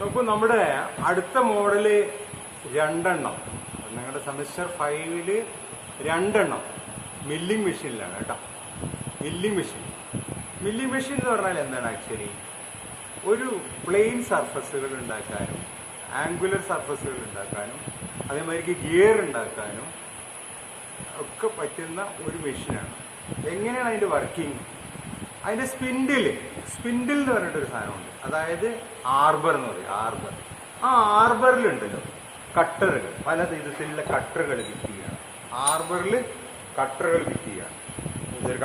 നോക്കൂ, നമ്മുടെ അടുത്ത മോഡല് 2 നിങ്ങളുടെ സെമിസ്റ്റർ 5 2 മില്ലിംഗ് മെഷീനിലാണ് കേട്ടോ. മില്ലിംഗ് മെഷീൻ എന്ന് പറഞ്ഞാൽ എന്താണ് ആക്ച്വലി ഒരു പ്ലെയിൻ സർഫസുകൾ ഉണ്ടാക്കാനും ആംഗുലർ സർഫസുകൾ ഉണ്ടാക്കാനും അതേമാതിരി ഗിയർ ഉണ്ടാക്കാനും ഒക്കെ പറ്റുന്ന ഒരു മെഷീനാണ്. എങ്ങനെയാണ് അതിൻ്റെ വർക്കിംഗ്? അതിൻ്റെ സ്പിൻഡിൽ എന്ന് പറഞ്ഞിട്ടൊരു സാധനമുണ്ട്. അതായത് ആർബർ എന്ന് പറയും. ആ ആർബറിലുണ്ടല്ലോ കട്ടറുകൾ, പല വിധത്തിലുള്ള കട്ടറുകൾ ഫിറ്റ് ചെയ്യുകയാണ്. ആർബറിൽ കട്ടറുകൾ ഫിറ്റ് ചെയ്യുകയാണ്. ഇതൊരു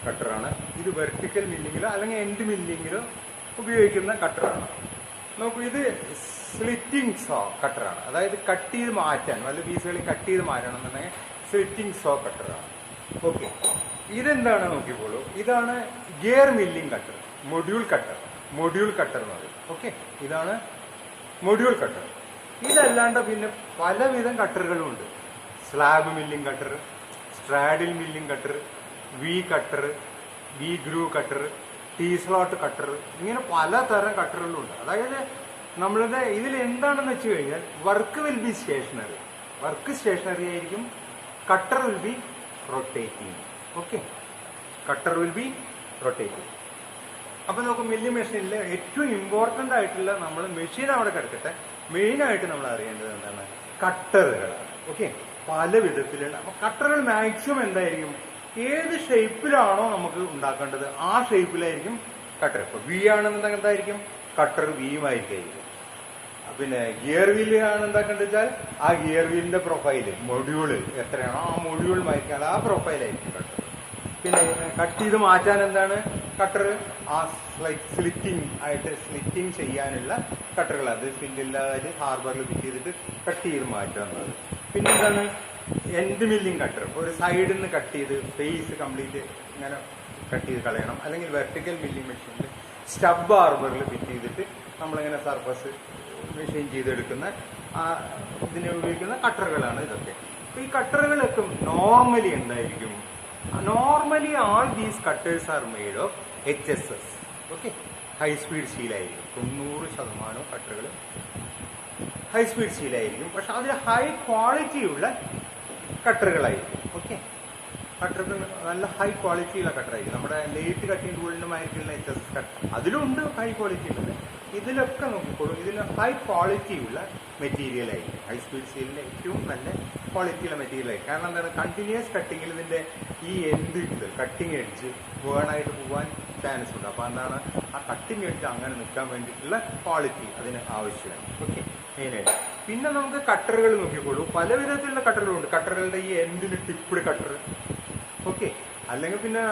കട്ടറാണ്, ഇത് വെർട്ടിക്കൽ മില്ലിങ്ങിലോ അല്ലെങ്കിൽ എൻഡ് മില്ലിങ്ങിലോ ഉപയോഗിക്കുന്ന കട്ടറാണ്. നോക്കൂ, ഇത് സ്ലിറ്റിംഗ് സോ കട്ടറാണ്. അതായത് കട്ട് ചെയ്ത് മാറ്റാൻ, വല്ല പീസുകളിൽ കട്ട് ചെയ്ത് മാറ്റണം എന്നുണ്ടെങ്കിൽ സ്ലിറ്റിംഗ് സോ കട്ടറാണ്. ഓക്കെ, ഇതെന്താണ് നോക്കിക്കോളൂ. ഇതാണ് gear milling cutter, module cutter എന്ന് പറയും. ഓക്കെ, ഇതാണ് മൊഡ്യൂൾ കട്ടർ. ഇതല്ലാണ്ട് പിന്നെ പലവിധം കട്ടറുകളും ഉണ്ട്. Slab milling cutter, straddle milling cutter, V groove cutter, T slot cutter, ഇങ്ങനെ പലതരം കട്ടറുകളുണ്ട്. അതായത് നമ്മളുടെ ഇതിൽ എന്താണെന്ന് വെച്ച് കഴിഞ്ഞാൽ വർക്ക് വിൽ ബി സ്റ്റേഷനറി, ആയിരിക്കും. Cutter will be rotating. Okay, cutter will be rotating. അപ്പൊ നമുക്ക് മില്ലിംഗ് മെഷീനിൽ ഏറ്റവും ഇമ്പോർട്ടന്റ് ആയിട്ടുള്ള നമ്മൾ മെഷീൻ അവിടെ കിടക്കട്ടെ, മെയിനായിട്ട് നമ്മൾ അറിയേണ്ടത് എന്താണ്? കട്ടറുകളാണ്. ഓക്കെ, പല വിധത്തിലുള്ള. അപ്പൊ കട്ടറുകൾ മാക്സിമം എന്തായിരിക്കും? ഏത് ഷേപ്പിലാണോ നമുക്ക് ഉണ്ടാക്കേണ്ടത് ആ ഷേപ്പിലായിരിക്കും കട്ടർ. ഇപ്പൊ വി ആണെന്നുണ്ടെങ്കിൽ എന്തായിരിക്കും? കട്ടർ വിയുമായിരിക്കും. പിന്നെ ഗിയർ വീല് ആണ് എന്താക്കേണ്ടത് വെച്ചാൽ ആ ഗിയർ വീലിന്റെ പ്രൊഫൈല്, മൊഡ്യൂള് എത്രയാണോ ആ മൊഡ്യൂളുമായിരിക്കും, ആ പ്രൊഫൈലായിരിക്കും കട്ടർ. പിന്നെ കട്ട് ചെയ്ത് മാറ്റാൻ എന്താണ് കട്ടർ? ആ സ്ലിറ്റിംഗ് ചെയ്യാനുള്ള കട്ടറുകൾ. അത് സ്പിൻഡില്ലാതെ ഹാർബറിൽ ഫിറ്റ് ചെയ്തിട്ട് കട്ട് ചെയ്ത് മാറ്റാവുന്നത്. പിന്നെന്താണ്? End milling cutter. ഒരു സൈഡിൽ നിന്ന് കട്ട് ചെയ്ത് ഫേസ് കംപ്ലീറ്റ് ഇങ്ങനെ കട്ട് ചെയ്ത് കളയണം. അല്ലെങ്കിൽ വെർട്ടിക്കൽ മില്ലിംഗ് മെഷീനിൽ സ്റ്റബ് ഹാർബറിൽ ഫിറ്റ് ചെയ്തിട്ട് നമ്മളിങ്ങനെ സർഫസ് മെഷീൻ ചെയ്തെടുക്കുന്ന ഇതിനെ ഉപയോഗിക്കുന്ന കട്ടറുകളാണ് ഇതൊക്കെ. അപ്പൊ ഈ കട്ടറുകളൊക്കെ നോർമലി എന്തായിരിക്കും? Normally all these cutters are made of HSS. Okay, high speed സ്റ്റീലായിരിക്കും. 90% കട്ടറുകൾ ഹൈ സ്പീഡ് സ്റ്റീലായിരിക്കും. പക്ഷെ അതിൽ ഹൈ ക്വാളിറ്റിയുള്ള കട്ടറുകളായിരിക്കും. ഓക്കെ, കട്ടറുകൾ നല്ല ഹൈ ക്വാളിറ്റിയുള്ള കട്ടറായിരിക്കും. നമ്മുടെ ലേറ്റ് കട്ടിംഗ് ടൂളിനുമായിരിക്കുള്ള HSS കട്ടർ അതിലുണ്ട് ഹൈ ക്വാളിറ്റി ഉള്ളത്. ഇതിലൊക്കെ നോക്കിക്കോളൂ, ഇതിന് ഹൈ ക്വാളിറ്റിയുള്ള മെറ്റീരിയൽ ആയിരിക്കും. ഹൈ സ്പീഡ് സ്റ്റീലിന്റെ ഏറ്റവും നല്ല ക്വാളിറ്റിയുള്ള മെറ്റീരിയൽ ആയിരിക്കും. കാരണം എന്താണ്? കണ്ടിന്യൂസ് കട്ടിങ്ങിൽ ഇതിന്റെ ഈ കട്ടിങ് എഡ്ജ് വേണായിട്ട് പോകാൻ ചാൻസ് ഉണ്ട്. അപ്പൊ എന്താണ്? ആ കട്ടിങ് എഡ്ജ് അങ്ങനെ നിൽക്കാൻ വേണ്ടിയിട്ടുള്ള ക്വാളിറ്റി അതിന് ആവശ്യമാണ്. ഓക്കെ, മെയിനായിട്ട്. പിന്നെ നമുക്ക് കട്ടറുകൾ നോക്കിക്കോളൂ, പല വിധത്തിലുള്ള കട്ടറുകളുണ്ട്. കട്ടറുകളുടെ ഈ എൻഡിൽ ടിപ്പ്ഡ് കട്ടർ, ഓക്കെ, അല്ലെങ്കിൽ പിന്നെ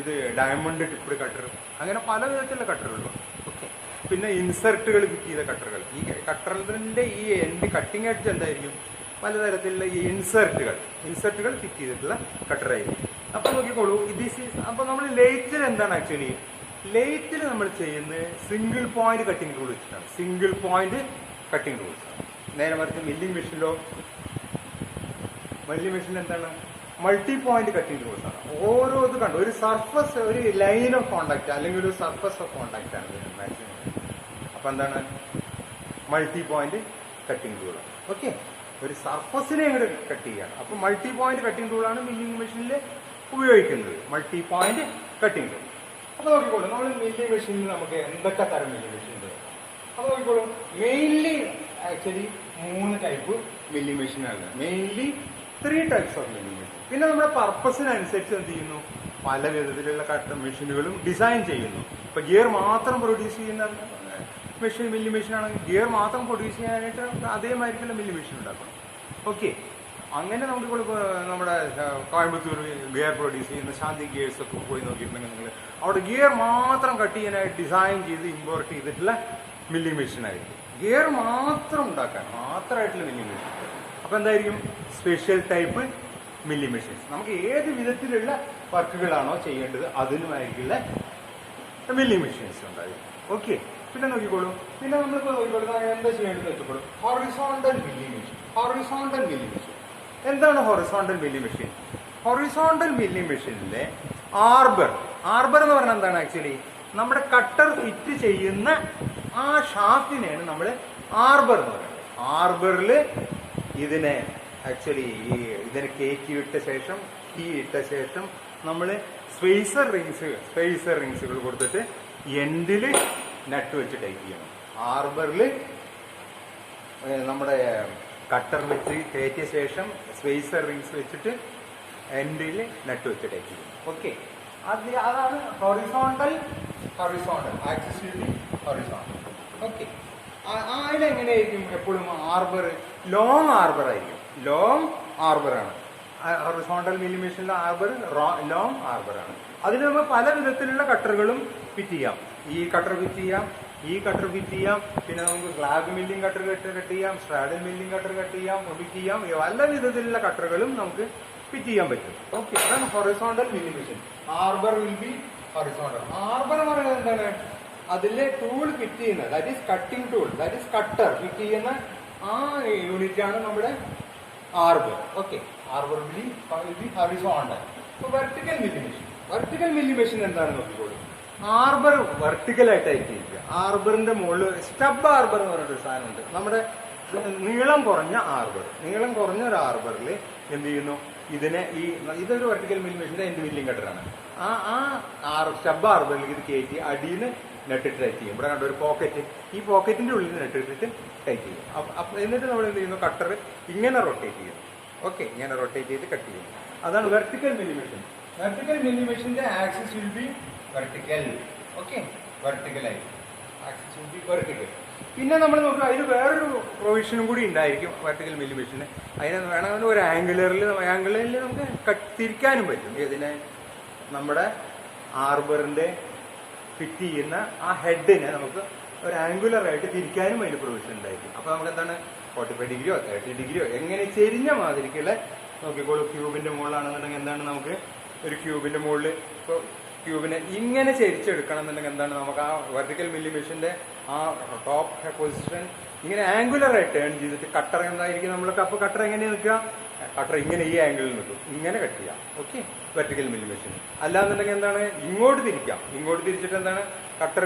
ഇത് ഡയമണ്ട് ടിപ്പ്ഡ് കട്ടർ, അങ്ങനെ പല വിധത്തിലുള്ള കട്ടറുകളുണ്ട്. ഓക്കെ, പിന്നെ ഇൻസെർട്ടുകൾ ഫിറ്റ് ചെയ്ത കട്ടറുകൾ. ഈ കട്ടറിന്റെ ഈ എൻഡ് കട്ടിങ് എഡ്ജ് എന്തായിരിക്കും? പലതരത്തിലുള്ള ഈ ഇൻസെർട്ടുകൾ ഫിറ്റ് ചെയ്തിട്ടുള്ള കട്ടറായിരിക്കും. അപ്പൊ നോക്കിക്കോളൂ, അപ്പൊ നമ്മൾ ലേറ്റിൽ എന്താണ് ആക്ച്വലി? ലേറ്റിൽ നമ്മൾ ചെയ്യുന്നത് സിംഗിൾ പോയിന്റ് കട്ടിങ് ടൂൾ വെച്ചിട്ടാണ്. Single point cutting tools. നേരെ മറിച്ച് മില്ലിംഗ് മെഷീനിൽ എന്താണ്? മൾട്ടി പോയിന്റ് കട്ടിങ് ടൂൾസ് ആണ്. ഓരോ ഇത് കണ്ടു, ഒരു സർഫസ്, ഒരു ലൈൻ ഓഫ് കോണ്ടാക്ട് അല്ലെങ്കിൽ ഒരു സർഫസ് ഓഫ് കോണ്ടാക്ട് ആണ് മാക്സിമം. അപ്പൊ എന്താണ്? Multi point cutting tool. Okay, ഒരു സർഫസിനെ അങ്ങോട്ട് കട്ട് ചെയ്യാണ്. അപ്പൊ മൾട്ടി പോയിന്റ് കട്ടിങ് ടൂളാണ് മില്ലിംഗ് മെഷീനിൽ ഉപയോഗിക്കുന്നത്. Multi point cutting tool. അപ്പൊ നോക്കിക്കോളൂ, നമ്മൾ മില്ലിംഗ് മെഷീനിൽ നമുക്ക് എന്തൊക്കെ തരം മില്ലിംഗ് മെഷീൻ ഉണ്ട്? അപ്പൊ നോക്കിക്കോളൂ, മെയിൻലി ആക്ച്വലി 3 ടൈപ്പ് മില്ലിംഗ് മെഷീനാണ്. Mainly 3 types of milling machine. പിന്നെ നമ്മുടെ പർപ്പസിനനുസരിച്ച് എന്ത് ചെയ്യുന്നു? പല വിധത്തിലുള്ള മെഷീനുകളും ഡിസൈൻ ചെയ്യുന്നു. ഇപ്പൊ ഗിയർ മാത്രം പ്രൊഡ്യൂസ് ചെയ്യുന്ന മില്ലിംഗ് മെഷീൻ ആണെങ്കിൽ ഗിയർ മാത്രം പ്രൊഡ്യൂസ് ചെയ്യാനായിട്ട് അതേമാതിരിക്കുള്ള മില്ലിംഗ് മെഷീൻ ഉണ്ടാക്കണം. ഓക്കെ, അങ്ങനെ നമുക്കിപ്പോൾ നമ്മുടെ കോയമ്പത്തൂർ ഗിയർ പ്രൊഡ്യൂസ് ചെയ്യുന്ന ശാന്തി ഗിയേഴ്സ് ഒക്കെ പോയി നോക്കിയിട്ടുണ്ടെങ്കിൽ നിങ്ങൾ അവിടെ ഗിയർ മാത്രം കട്ട് ചെയ്യാനായിട്ട് ഡിസൈൻ ചെയ്ത് ഇമ്പോർട്ട് ചെയ്തിട്ടുള്ള മില്ലിംഗ് മെഷീൻ ആയിരിക്കും. ഗിയർ മാത്രം ഉണ്ടാക്കാൻ മാത്രമായിട്ടുള്ള മില്ലിംഗ് മെഷീൻ. അപ്പൊ എന്തായിരിക്കും? Special type milling machines. നമുക്ക് ഏത് വിധത്തിലുള്ള വർക്കുകളാണോ ചെയ്യേണ്ടത് അതിനുമായിരിക്കുള്ള മില്ലിംഗ് മെഷീൻസ് ഉണ്ടായിരിക്കും. ഓക്കെ, പിന്നെ നോക്കിക്കോളൂ, പിന്നെ നമ്മളിപ്പോൾ നോക്കിക്കോളൂ എന്താ ചെയ്യേണ്ടത് വെച്ചോളൂ. Horizontal milling machine. എന്താണ് horizontal milling machine? Horizontal milling മെഷീനിലെ ആർബർ എന്ന് പറഞ്ഞാൽ എന്താണ് ആക്ച്വലി? നമ്മുടെ കട്ടർ ഫിറ്റ് ചെയ്യുന്ന ആ ഷാഫ്റ്റിനെയാണ് നമ്മൾ ആർബർ എന്ന് പറയുന്നത്. ആർബറിൽ ഇതിനെ ആക്ച്വലി ഇതിനെ കയറ്റി ഇട്ട ശേഷം കീ ഇട്ട ശേഷം നമ്മൾ സ്പേസർ റിങ്സുകൾ കൊടുത്തിട്ട് എൻഡിൽ നട്ട് വെച്ച് ടൈറ്റ് ചെയ്യണം. ആർബറിൽ നമ്മുടെ കട്ടർ വെച്ച് കയറ്റിയ ശേഷം സ്പേസർ റിങ്സ് വെച്ചിട്ട് എൻഡിൽ നട്ട് വെച്ച് ടൈറ്റ് ചെയ്യും. ഓക്കെ, അതാണ് horizontal axis will be horizontal. Okay, അതിലെങ്ങനെയായിരിക്കും എപ്പോഴും ആർബർ ലോങ് ആർബർ ആയിരിക്കും. ലോങ് ആർബറാണ് ഹൊറിസോണ്ടൽ മില്ലിംഗ് മെഷീനിലെ ആർബർ ലോങ് ആർബറാണ്. അതിന് നമ്മൾ പല വിധത്തിലുള്ള കട്ടറുകളും ഫിറ്റ് ചെയ്യാം. ഈ കട്ടർ ഫിറ്റ് ചെയ്യാം, ഈ കട്ടർ ഫിറ്റ് ചെയ്യാം, പിന്നെ നമുക്ക് സ്ലാബ് മില്ലിംഗ് കട്ടർ കട്ട് ചെയ്യാം, സ്ട്രാഡൽ മില്ലിംഗ് കട്ടർ കട്ട് ചെയ്യാം, ഫിറ്റ് ചെയ്യാം. പല വിധത്തിലുള്ള കട്ടറുകളും നമുക്ക് ഫിറ്റ് ചെയ്യാൻ പറ്റും. ഓക്കെ, അതാണ് horizontal milling machine. Arbor will be horizontal. Arbor എന്ന് പറയുന്നത് എന്താണ്? അതിലെ ടൂൾ ഫിറ്റ് ചെയ്യുന്ന, that is cutting tool, that is cutter fit ചെയ്യുന്ന ആ യൂണിറ്റ് ആണ് നമ്മുടെ arbor. Okay, arbor will be horizontal. Vertical milling machine. Vertical milling machine എന്താണെന്ന് നോക്കിക്കോളൂ. ആർബർ വെർട്ടിക്കലായിട്ട് അയച്ചിരിക്കുക. ആർബറിന്റെ മുകളിൽ സ്റ്റബ് ആർബർ എന്ന് പറഞ്ഞൊരു സാധനമുണ്ട്. നമ്മുടെ നീളം കുറഞ്ഞ ആർബർ, നീളം കുറഞ്ഞ ഒരു ആർബറിൽ എന്ത് ചെയ്യുന്നു, ഇതിനെ ഇതൊരു വെർട്ടിക്കൽ മില്ലിംഗ് മെഷീന്റെ എൻഡ് മില്ലിംഗ് കട്ടറാണ്. ആ സ്റ്റബ് ആർബറിലേക്ക് ഇത് കയറ്റി അടിയിൽ നിന്ന് നെട്ടിട്ട് ടൈറ്റ് ചെയ്യും. ഇവിടെ കണ്ട ഒരു പോക്കറ്റ്, ഈ പോക്കറ്റിന്റെ ഉള്ളിൽ നെട്ടിട്ടിട്ട് ടൈറ്റ് ചെയ്യും. എന്നിട്ട് നമ്മൾ എന്ത് ചെയ്യുന്നു, കട്ടർ ഇങ്ങനെ റൊട്ടേറ്റ് ചെയ്യുന്നു. ഓക്കെ, ഇങ്ങനെ റൊട്ടേറ്റ് ചെയ്ത് കട്ട് ചെയ്യും. അതാണ് vertical milling machine. Vertical milling മെഷീന്റെ axis will be vertical. Okay, വെർട്ടിക്കലായി ആക്സിസ് വിൽ ബി വെർട്ടിക്കൽ. പിന്നെ നമ്മൾ നോക്കുക, അതിന് വേറൊരു പ്രൊവിഷനും കൂടി ഉണ്ടായിരിക്കും വെർട്ടിക്കൽ മില്ലിംഗ് മെഷീന്. അതിന് വേണമെങ്കിൽ ഒരു ആംഗിളിൽ നമുക്ക് തിരിക്കാനും പറ്റും. ഇതിനെ നമ്മുടെ ആർബറിന്റെ ഫിറ്റ് ചെയ്യുന്ന ആ ഹെഡിനെ നമുക്ക് ഒരു ആംഗുലറായിട്ട് തിരിക്കാനും അതിന് പ്രൊവിഷൻ ഉണ്ടായിരിക്കും. അപ്പോൾ നമുക്ക് എന്താണ് 45 ഡിഗ്രിയോ 30 ഡിഗ്രിയോ എങ്ങനെ ചെരിഞ്ഞ മാതിരിക്കുള്ള നോക്കിക്കോളൂ. ക്യൂബിന്റെ മുകളിലാണെന്നുണ്ടെങ്കിൽ എന്താണ്, നമുക്ക് ഒരു ക്യൂബിന്റെ മുകളിൽ ഇപ്പോൾ ക്യൂബിനെ ഇങ്ങനെ ചെരിച്ചെടുക്കണം എന്നുണ്ടെങ്കിൽ എന്താണ്, നമുക്ക് ആ വെർട്ടിക്കൽ മില്ലിംഗ് മെഷീന്റെ ആ ടോപ്പ് പൊസിഷൻ ഇങ്ങനെ ആംഗുലറായിട്ട് ടേൺ ചെയ്തിട്ട് കട്ടർ എന്തായിരിക്കും നമ്മൾക്ക്. അപ്പോൾ കട്ടർ എങ്ങനെയാണ് നിൽക്കുക, കട്ടർ ഇങ്ങനെ ഈ ആംഗിളിൽ നിൽക്കും, ഇങ്ങനെ കട്ട് ചെയ്യാം. Okay, vertical milling machine. അല്ലാന്നുണ്ടെങ്കിൽ എന്താണ്, ഇങ്ങോട്ട് തിരിക്കാം. ഇങ്ങോട്ട് തിരിച്ചിട്ട് എന്താണ്, കട്ടർ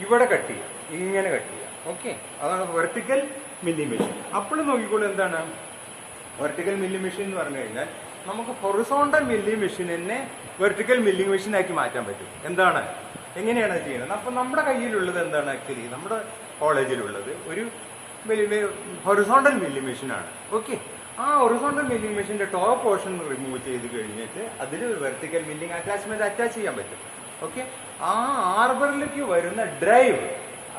ഇവിടെ കട്ട് ചെയ്യാം, ഇങ്ങനെ കട്ട് ചെയ്യാം. ഓക്കെ, അതാണ് വെർട്ടിക്കൽ മില്ലിംഗ് മെഷീൻ. അപ്പോൾ നോക്കിക്കോളൂ, എന്താണ് വെർട്ടിക്കൽ മില്ലിംഗ് മെഷീൻ എന്ന് പറഞ്ഞു കഴിഞ്ഞാൽ നമുക്ക് ഹൊറിസോണ്ടൽ മില്ലിംഗ് മെഷീനെ വെർട്ടിക്കൽ മില്ലിംഗ് മെഷീൻ ആക്കി മാറ്റാൻ പറ്റും. എന്താണ്, എങ്ങനെയാണ് അത് ചെയ്യുന്നത്? അപ്പം നമ്മുടെ കയ്യിലുള്ളത് എന്താണ്, ആക്ച്വലി നമ്മുടെ കോളേജിലുള്ളത് ഒരു ഹൊറിസോണ്ടൽ മില്ലിംഗ് മെഷീനാണ്. ഓക്കെ, ആ ഹൊറിസോണ്ടൽ മില്ലിംഗ് മെഷീന്റെ ടോപ്പ് പോർഷൻ റിമൂവ് ചെയ്ത് കഴിഞ്ഞിട്ട് അതിൽ ഒരു വെർട്ടിക്കൽ മില്ലിംഗ് അറ്റാച്ച്മെന്റ് അറ്റാച്ച് ചെയ്യാൻ പറ്റും. ഓക്കെ, ആ ആർബറിലേക്ക് വരുന്ന ഡ്രൈവ്,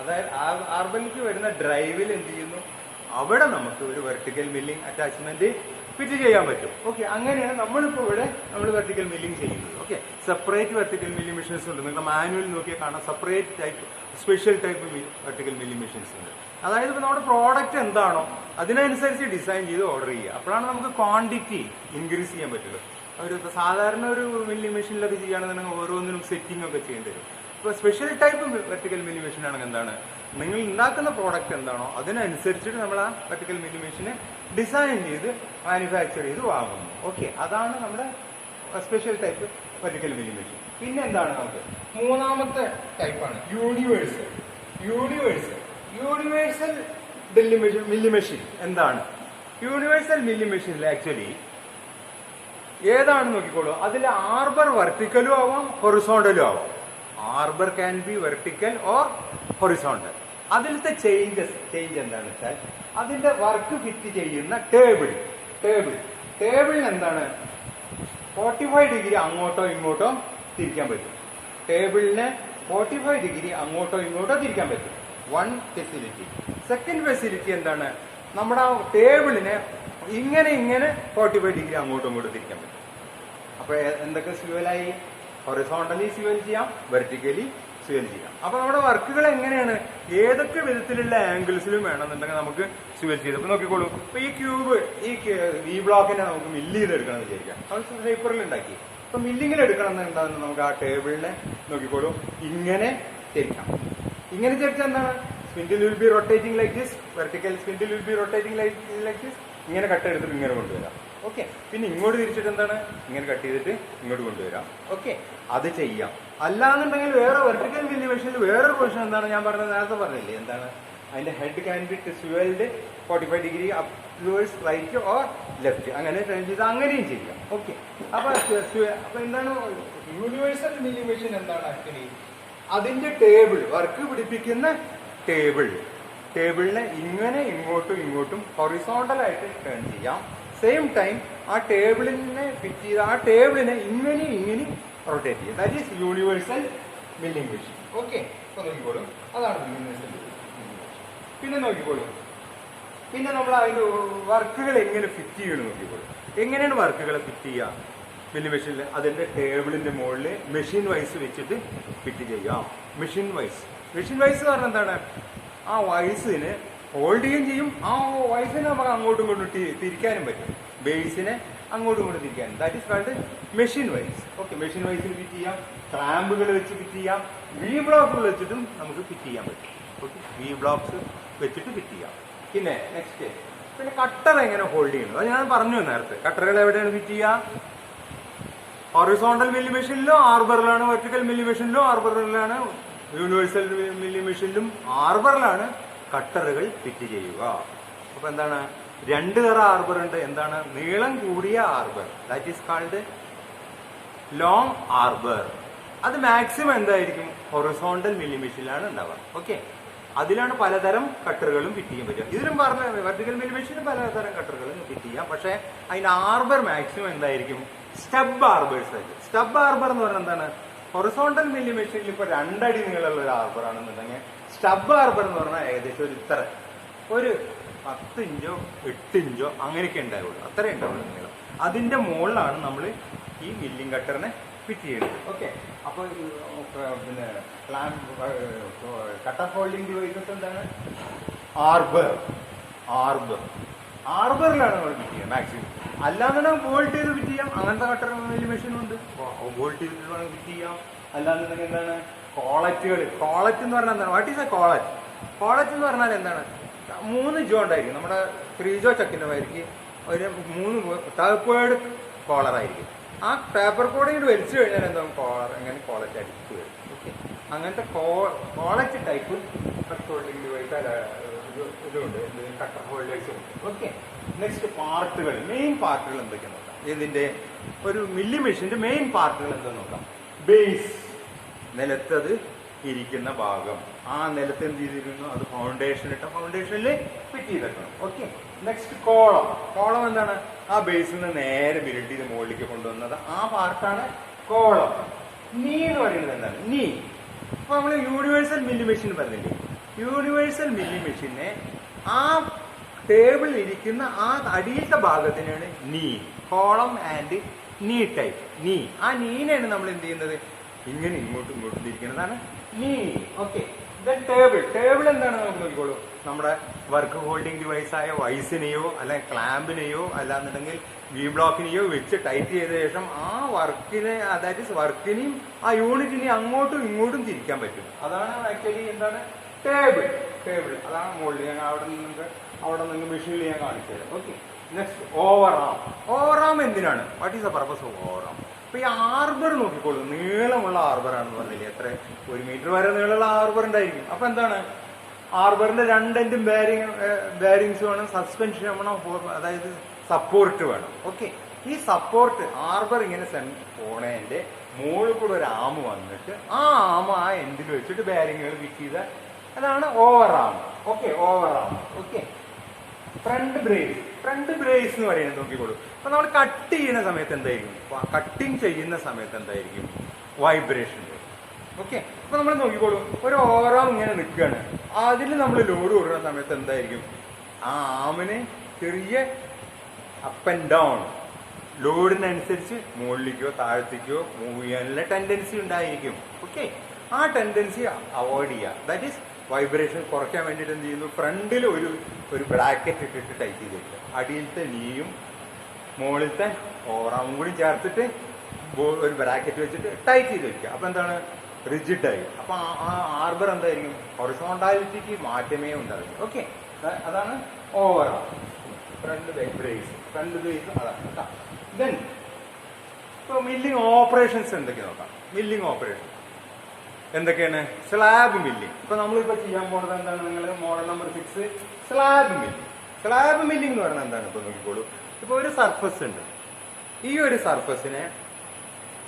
അതായത് ആർബറിലേക്ക് വരുന്ന ഡ്രൈവിൽ എന്ത് ചെയ്യുന്നു, അവിടെ നമുക്ക് ഒരു വെർട്ടിക്കൽ മില്ലിംഗ് അറ്റാച്ച്മെന്റ് ഫിറ്റ് ചെയ്യാൻ പറ്റും. ഓക്കെ, അങ്ങനെയാണ് നമ്മളിപ്പോൾ ഇവിടെ വെർട്ടിക്കൽ മില്ലിംഗ് ചെയ്യുന്നത്. Okay, separate vertical milling machines ഉണ്ട്. നിങ്ങൾ മാനുവൽ നോക്കിയാൽ കാണാം, separate type special type vertical milling machines ഉണ്ട്. അതായത് ഇപ്പോൾ നമ്മുടെ പ്രോഡക്റ്റ് എന്താണോ അതിനനുസരിച്ച് ഡിസൈൻ ചെയ്ത് ഓർഡർ ചെയ്യുക. അപ്പോഴാണ് നമുക്ക് ക്വാണ്ടിറ്റി ഇൻക്രീസ് ചെയ്യാൻ പറ്റുള്ളൂ. സാധാരണ ഒരു മില്ലിംഗ് മെഷീനിലൊക്കെ ചെയ്യുകയാണെന്നുണ്ടെങ്കിൽ ഓരോന്നിനും സെറ്റിംഗ് ഒക്കെ ചെയ്യേണ്ടി വരും. ഇപ്പോൾ special type vertical milling machine ആണെങ്കിൽ എന്താണ്, നിങ്ങൾ ഉണ്ടാക്കുന്ന പ്രോഡക്റ്റ് എന്താണോ അതിനനുസരിച്ചിട്ട് നമ്മൾ ആ വെർട്ടിക്കൽ മില്ലിംഗ് മെഷീനെ ഡിസൈൻ ചെയ്ത് മാനുഫാക്ചർ ചെയ്ത് വാങ്ങുന്നു. ഓക്കെ, അതാണ് നമ്മുടെ special type vertical milling machine. പിന്നെ എന്താണ്, നമുക്ക് മൂന്നാമത്തെ ടൈപ്പാണ് യൂണിവേഴ്സൽ മില്ലിംഗ് മെഷീൻ. എന്താണ് യൂണിവേഴ്സൽ മില്ലിംഗ് മെഷീനിൽ ആക്ച്വലി ഏതാണെന്ന് നോക്കിക്കോളൂ. അതിൽ ആർബർ വെർട്ടിക്കലും ആവാം ഹൊറിസോണ്ടലും ആവാം. Arbor can be vertical or horizontal. അതിലത്തെ ചേഞ്ച് എന്താണെന്ന് വെച്ചാൽ അതിന്റെ വർക്ക് ഫിറ്റ് ചെയ്യുന്ന ടേബിളിന് എന്താണ് 45 ഡിഗ്രി അങ്ങോട്ടോ ഇങ്ങോട്ടോ തിരിക്കാൻ പറ്റും. ടേബിളിനെ 45 ഡിഗ്രി അങ്ങോട്ടോ ഇങ്ങോട്ടോ തിരിക്കാൻ പറ്റും. One facility. സെക്കൻഡ് ഫെസിലിറ്റി എന്താണ്, നമ്മുടെ ആ ടേബിളിനെ ഇങ്ങനെ 45 ഡിഗ്രി അങ്ങോട്ടും ഇങ്ങോട്ടും തിരിക്കാൻ പറ്റും. അപ്പൊ എന്തൊക്കെ സ്യൂവലായി, ഹൊറിസോണ്ടലി സ്യൂവൽ ചെയ്യാം, വെർട്ടിക്കലി സ്യൂവൽ ചെയ്യാം. അപ്പൊ നമ്മുടെ വർക്കുകൾ എങ്ങനെയാണ്, ഏതൊക്കെ വിധത്തിലുള്ള ആംഗിൾസിലും വേണമെന്നുണ്ടെങ്കിൽ നമുക്ക് സ്യൂവൽ ചെയ്ത്. അപ്പൊ നോക്കിക്കോളൂ, ഇപ്പൊ ഈ ക്യൂബ് ഈ ബ്ലോക്കിനെ നമുക്ക് മില്ല് ചെയ്തെടുക്കണം എന്ന് വിചാരിക്കാം. നമ്മൾ പേപ്പറിൽ ഉണ്ടാക്കി. അപ്പൊ മില്ലിങ്ങിൽ എടുക്കണം എന്നുണ്ടാകുന്ന നമുക്ക് ആ ടേബിളിനെ നോക്കിക്കോളൂ ഇങ്ങനെ തിരിക്കാം. ഇങ്ങനെ തിരിച്ചാൽ എന്താണ്, spindle will be rotating like this, vertical spindle will be rotating like this. ഇങ്ങനെ കട്ട് എടുത്തിട്ട് ഇങ്ങനെ കൊണ്ടുവരാം. ഓക്കെ. പിന്നെ ഇങ്ങോട്ട് തിരിച്ചിട്ട് എന്താണ് ഇങ്ങനെ കട്ട് ചെയ്തിട്ട് ഇങ്ങോട്ട് കൊണ്ടുവരാം. ഓക്കെ, അത് ചെയ്യാം. അല്ലാന്നുണ്ടെങ്കിൽ വേറെ വെർട്ടിക്കൽ മില്ലിംഗ് മെഷീനിൽ വേറൊരു പൊസിഷൻ എന്താണ് ഞാൻ പറഞ്ഞത്, നേരത്തെ പറഞ്ഞില്ലേ, എന്താണ് അതിന്റെ head can be swivelled 45 degree upwards right or left, അങ്ങനെ ടേൺ ചെയ്ത് അങ്ങനെയും ചെയ്യാം. ഓക്കെ, അപ്പൊ എന്താണ് യൂണിവേഴ്സൽ മില്ലിംഗ് മെഷീൻ എന്താണ് ആക്ച്വലി അതിന്റെ ടേബിൾ, വർക്ക് പിടിപ്പിക്കുന്ന ടേബിളിനെ ഇങ്ങനെ ഇങ്ങോട്ടും ഇങ്ങോട്ടും ഹൊറിസോണ്ടൽ ആയിട്ട് ടേൺ ചെയ്യാം. സെയിം ടൈം ആ ടേബിളിനെ ഫിറ്റ് ചെയ്ത് ആ ടേബിളിനെ ഇങ്ങനെയും ഇങ്ങനെയും റൊട്ടേറ്റ് ചെയ്യും. That is universal milling machine. Okay, നോക്കിക്കോളും, അതാണ് യൂണിവേഴ്സൽ മില്ലിംഗ് മെഷീൻ. പിന്നെ നോക്കിക്കോളും, പിന്നെ നമ്മൾ അതിന്റെ വർക്കുകൾ എങ്ങനെ ഫിറ്റ് ചെയ്യണം നോക്കിക്കോളും. എങ്ങനെയാണ് വർക്കുകളെ ഫിറ്റ് ചെയ്യുക മില്ലിംഗ് മെഷീനിൽ? അതിന്റെ ടേബിളിന്റെ മുകളിൽ മെഷീൻ വൈസ് വെച്ചിട്ട് ഫിറ്റ് ചെയ്യാം. മെഷീൻ വൈസ് എന്ന് പറഞ്ഞാൽ എന്താണ്, ആ വൈസിന് ഹോൾഡ് ചെയ്യുകയും ചെയ്യും, ആ വൈസിനെ നമുക്ക് അങ്ങോട്ടും ഇങ്ങോട്ടും തിരിക്കാനും പറ്റും, ബേസിനെ അങ്ങോട്ടും ഇങ്ങോട്ടും തിരിക്കാനും. That is called machine vice. Okay, machine വൈസിൽ ഫിറ്റ് ചെയ്യാം, ക്ലാമ്പുകൾ വെച്ച് ഫിറ്റ് ചെയ്യാം, വി ബ്ലോക്കുകൾ വെച്ചിട്ടും നമുക്ക് ഫിറ്റ് ചെയ്യാൻ പറ്റും. ഓക്കെ, വി ബ്ലോക്സ് വെച്ചിട്ട് ഫിറ്റ് ചെയ്യാം. പിന്നെ നെക്സ്റ്റ്, പിന്നെ കട്ടർ എങ്ങനെ ഹോൾഡ് ചെയ്യുന്നത്, അത് ഞാൻ പറഞ്ഞു നേരത്തെ. കട്ടറുകൾ എവിടെയാണ് ഫിറ്റ് ചെയ്യുക? ഹൊറിസോണ്ടൽ മില്ലിംഗ് മെഷീനിലും ആർബറിലാണ്, വെർട്ടിക്കൽ മില്ലിംഗ് മെഷീനിലും ആർബറിലാണ്, യൂണിവേഴ്സൽ മില്ലിംഗ് മെഷീനിലും ആർബറിലാണ് കട്ടറുകൾ ഫിറ്റ് ചെയ്യുക. അപ്പൊ എന്താണ്, 2 തരം ആർബർ ഉണ്ട്. എന്താണ്, നീളം കൂടിയ arbor, that is called long arbor. അത് മാക്സിമം എന്തായിരിക്കും, ഹൊറിസോണ്ടൽ മില്ലിംഗ് മെഷീനിലാണ് ഉണ്ടാവുക. ഓക്കെ, അതിലാണ് പലതരം കട്ടറുകളും ഫിറ്റ് ചെയ്യാൻ പറ്റുക. ഇതിലും പറഞ്ഞ വെർട്ടിക്കൽ മില്ലിംഗ് മെഷീനിൽ പലതരം കട്ടറുകളും ഫിറ്റ് ചെയ്യാം. പക്ഷെ അതിന്റെ ആർബർ മാക്സിമം എന്തായിരിക്കും, സ്റ്റബ് ആർബേഴ്സ് ആയിരിക്കും. സ്റ്റബ് ആർബർ എന്ന് പറഞ്ഞാൽ എന്താണ്, ഹൊറിസോണ്ടൽ മില്ലിംഗ് മെഷീനിൽ ഇപ്പൊ 2 അടി നീളമുള്ള ഒരു ആർബർ ആണെന്നുണ്ടെങ്കിൽ സ്റ്റബ് ആർബർ എന്ന് പറഞ്ഞാൽ ഏകദേശം ഒരു 10 ഇഞ്ചോ 8 ഇഞ്ചോ അങ്ങനെയൊക്കെ ഉണ്ടാവുള്ളൂ, അത്രേ ഉണ്ടാവുള്ളൂ നീളം. അതിന്റെ മുകളിലാണ് നമ്മൾ ഈ മില്ലിംഗ് കട്ടറിനെ ഫിറ്റ് ചെയ്യുന്നത്. ഓക്കെ, അപ്പൊ പിന്നെ കട്ടർ ഹോൾഡിംഗ് ഡിവൈസസ് എന്താണ്, ആർബറിലാണ് നമ്മൾ ഫിറ്റ് ചെയ്യുക മാക്സിമം. അല്ലാന്നുണ്ടെങ്കിൽ ബോൾട്ട് ചെയ്ത് ഫിറ്റ് ചെയ്യാം, അങ്ങനത്തെ കട്ടർ മില്ലിംഗ് മെഷീനും ഉണ്ട്, ബോൾട്ട് ചെയ്തിട്ട് വേണം ഫിറ്റ് ചെയ്യാം. അല്ലാന്നുണ്ടെങ്കിൽ എന്താണ്, കോളറ്റ് എന്ന് പറഞ്ഞാൽ എന്താണ്, വാട്ട് ഈസ് എ കോളറ്റ് എന്ന് പറഞ്ഞാൽ എന്താണ്, 3 ജോ ഉണ്ടായിരിക്കും. നമ്മുടെ 3 ജോ ചക്കിന്റെ മാതിരിക്ക് ഒരു 3 ടേപ്പേർഡ് കോളറായിരിക്കും. ആ പേപ്പർ കോഡ് ഇങ്ങോട്ട് വലിച്ചു കഴിഞ്ഞാൽ എന്താകും, എങ്ങനെ കോളറ്റ് അടിച്ചു വരും. ഓക്കെ, അങ്ങനത്തെ collet type cutter holding device ഇതുണ്ട്, കട്ടർ ഹോൾഡേഴ്സും ഉണ്ട്. ഓക്കെ, നെക്സ്റ്റ് പാർട്ടുകൾ, മെയിൻ പാർട്ടുകൾ എന്തൊക്കെയാണ് നോക്കാം. ഇതിന്റെ ഒരു മില്ലി മെഷീന്റെ മെയിൻ പാർട്ടുകൾ എന്താണെന്ന് നോക്കാം. ബേസ്, നിലത്തത് ഇരിക്കുന്ന ഭാഗം, ആ നിലത്ത് എന്ത് ചെയ്തിരുന്നു, അത് ഫൗണ്ടേഷനിൽ ഫിറ്റ് ചെയ്തെക്കണം. ഓക്കെ, നെക്സ്റ്റ് കോളം എന്താണ്, ആ ബേസിൽ നിന്ന് നേരെ ബിൽഡ് ചെയ്ത് മുകളിലേക്ക് കൊണ്ടുവന്നത്, ആ പാർട്ടാണ് കോളം. നീ എന്ന് പറയുന്നത് എന്താണ്, നീ. അപ്പൊ നമ്മൾ യൂണിവേഴ്സൽ മില്ലിംഗ് മെഷീൻ പറഞ്ഞില്ലേ, യൂണിവേഴ്സൽ മില്ലിംഗ് മെഷീനെ ആ ടേബിളിൽ ഇരിക്കുന്ന ആ അടിയിലത്തെ ഭാഗത്തിനാണ് നീ, കോളം ആൻഡ് നീ ടൈപ്പ്. ആ നീനെയാണ് നമ്മൾ എന്ത് ചെയ്യുന്നത്, ഇങ്ങനെ ഇങ്ങോട്ടും തിരിക്കുന്നതാണ് നീ. ഓക്കെ, ടേബിൾ എന്താണ് നമുക്ക് നോക്കിക്കോളൂ, നമ്മുടെ വർക്ക് ഹോൾഡിംഗ് ഡിവൈസ് ആയ വൈസിനെയോ അല്ലെങ്കിൽ ക്ലാമ്പിനെയോ അല്ലാന്നുണ്ടെങ്കിൽ വി ബ്ലോക്കിനെയോ വെച്ച് ടൈറ്റ് ചെയ്ത ശേഷം ആ വർക്കിനെ, അതായത് വർക്കിനെയും ആ യൂണിറ്റിനെയും അങ്ങോട്ടും ഇങ്ങോട്ടും തിരിക്കാൻ പറ്റും. അതാണ് ആക്ച്വലി എന്താണ് ടേബിൾ. അതാണ് മുകളിൽ ഞാൻ അവിടെ നിന്ന് മെഷീനിൽ ഞാൻ കാണിച്ചത്. ഓക്കെ, നെക്സ്റ്റ് ഓവറാം എന്തിനാണ്, what is the purpose of overarm? അപ്പൊ ഈ ആർബർ നോക്കിക്കോളൂ, നീളമുള്ള ആർബറാണെന്ന് പറഞ്ഞില്ലേ, എത്ര 1 മീറ്റർ വരെ നീളമുള്ള ആർബർ ഉണ്ടായിരിക്കും. അപ്പൊ എന്താണ്, ആർബറിന്റെ 2 എൻഡും ബെയറിങ്സ് വേണം, സസ്പെൻഷൻ വേണം, അതായത് സപ്പോർട്ട് വേണം. ഓക്കെ, ഈ സപ്പോർട്ട് ആർബർ ഇങ്ങനെ പോണേന്റെ മുകളിൽ കൂടെ ഒരു ആമ് വന്നിട്ട് ആ എൻഡിൽ വെച്ചിട്ട് ബെയറിങ്ങുകൾ ഫിറ്റ് ചെയ്ത അതാണ് ഓവറാം. ഓക്കെ, ഓക്കെ, ഫ്രണ്ട് ബ്രേസ് എന്ന് പറയുന്നത് നോക്കിക്കോളൂ. അപ്പൊ നമ്മൾ കട്ട് ചെയ്യുന്ന സമയത്ത് എന്തായിരിക്കും, കട്ടിങ് ചെയ്യുന്ന സമയത്ത് എന്തായിരിക്കും, വൈബ്രേഷൻ. ഓക്കെ, അപ്പൊ നമ്മൾ നോക്കിക്കോളൂ, ഒരു ഓവറാം ഇങ്ങനെ നിൽക്കുകയാണ്, അതിൽ നമ്മൾ ലോഡ് കൊടുക്കുന്ന സമയത്ത് എന്തായിരിക്കും, ആ ആമിന് ചെറിയ അപ്പ് ആൻഡ് ഡൗൺ ലോഡിനനുസരിച്ച് മുകളിലേക്കോ താഴത്തേക്കോ മൂവ് ചെയ്യാനുള്ള ടെൻഡൻസി ഉണ്ടായിരിക്കും. ഓക്കെ, ആ ടെൻഡൻസി അവോയ്ഡ് ചെയ്യുക. ദാറ്റ് ഈസ് വൈബ്രേഷൻ കുറയ്ക്കാൻ വേണ്ടിയിട്ട് എന്ത് ചെയ്യുന്നു, ഫ്രണ്ടിൽ ഒരു ബ്രാക്കറ്റ് ഇട്ടിട്ട് ടൈറ്റ് ചെയ്ത് വെക്കുക. അടിയിലത്തെ നീയും മുകളിലത്തെ ഓറാമും കൂടി ചേർത്തിട്ട് ഒരു ബ്രാക്കറ്റ് വെച്ചിട്ട് ടൈറ്റ് ചെയ്ത് വെക്കുക. അപ്പൊ എന്താണ്, റിജിഡായി. അപ്പൊ ആ ആർബർ എന്തായിരിക്കും, ഹൊറിസോണ്ടാലിറ്റിക്ക് മാറ്റമേ ഉണ്ടാവില്ല. ഓക്കെ, അതാണ് ഓവറാം. ഫ്രണ്ട് ബ്രേസ്, ഫ്രണ്ട് ബ്രേസ് അതാണ് കേട്ടോ. ദെൻ ഇപ്പോൾ മില്ലിങ് ഓപ്പറേഷൻസ് എന്തൊക്കെ നോക്കാം. മില്ലിങ് ഓപ്പറേഷൻ എന്തൊക്കെയാണ്? Slab milling. ഇപ്പൊ നമ്മളിപ്പോ ചെയ്യാൻ പോകുന്നത് എന്താണ്? നിങ്ങൾ model number 6 slab milling. Slab milling എന്ന് പറഞ്ഞാൽ എന്താണ്? ഇപ്പൊ നോക്കിക്കോളൂ. ഇപ്പൊ ഒരു സർഫസ് ഉണ്ട്. ഈ ഒരു സർഫസിനെ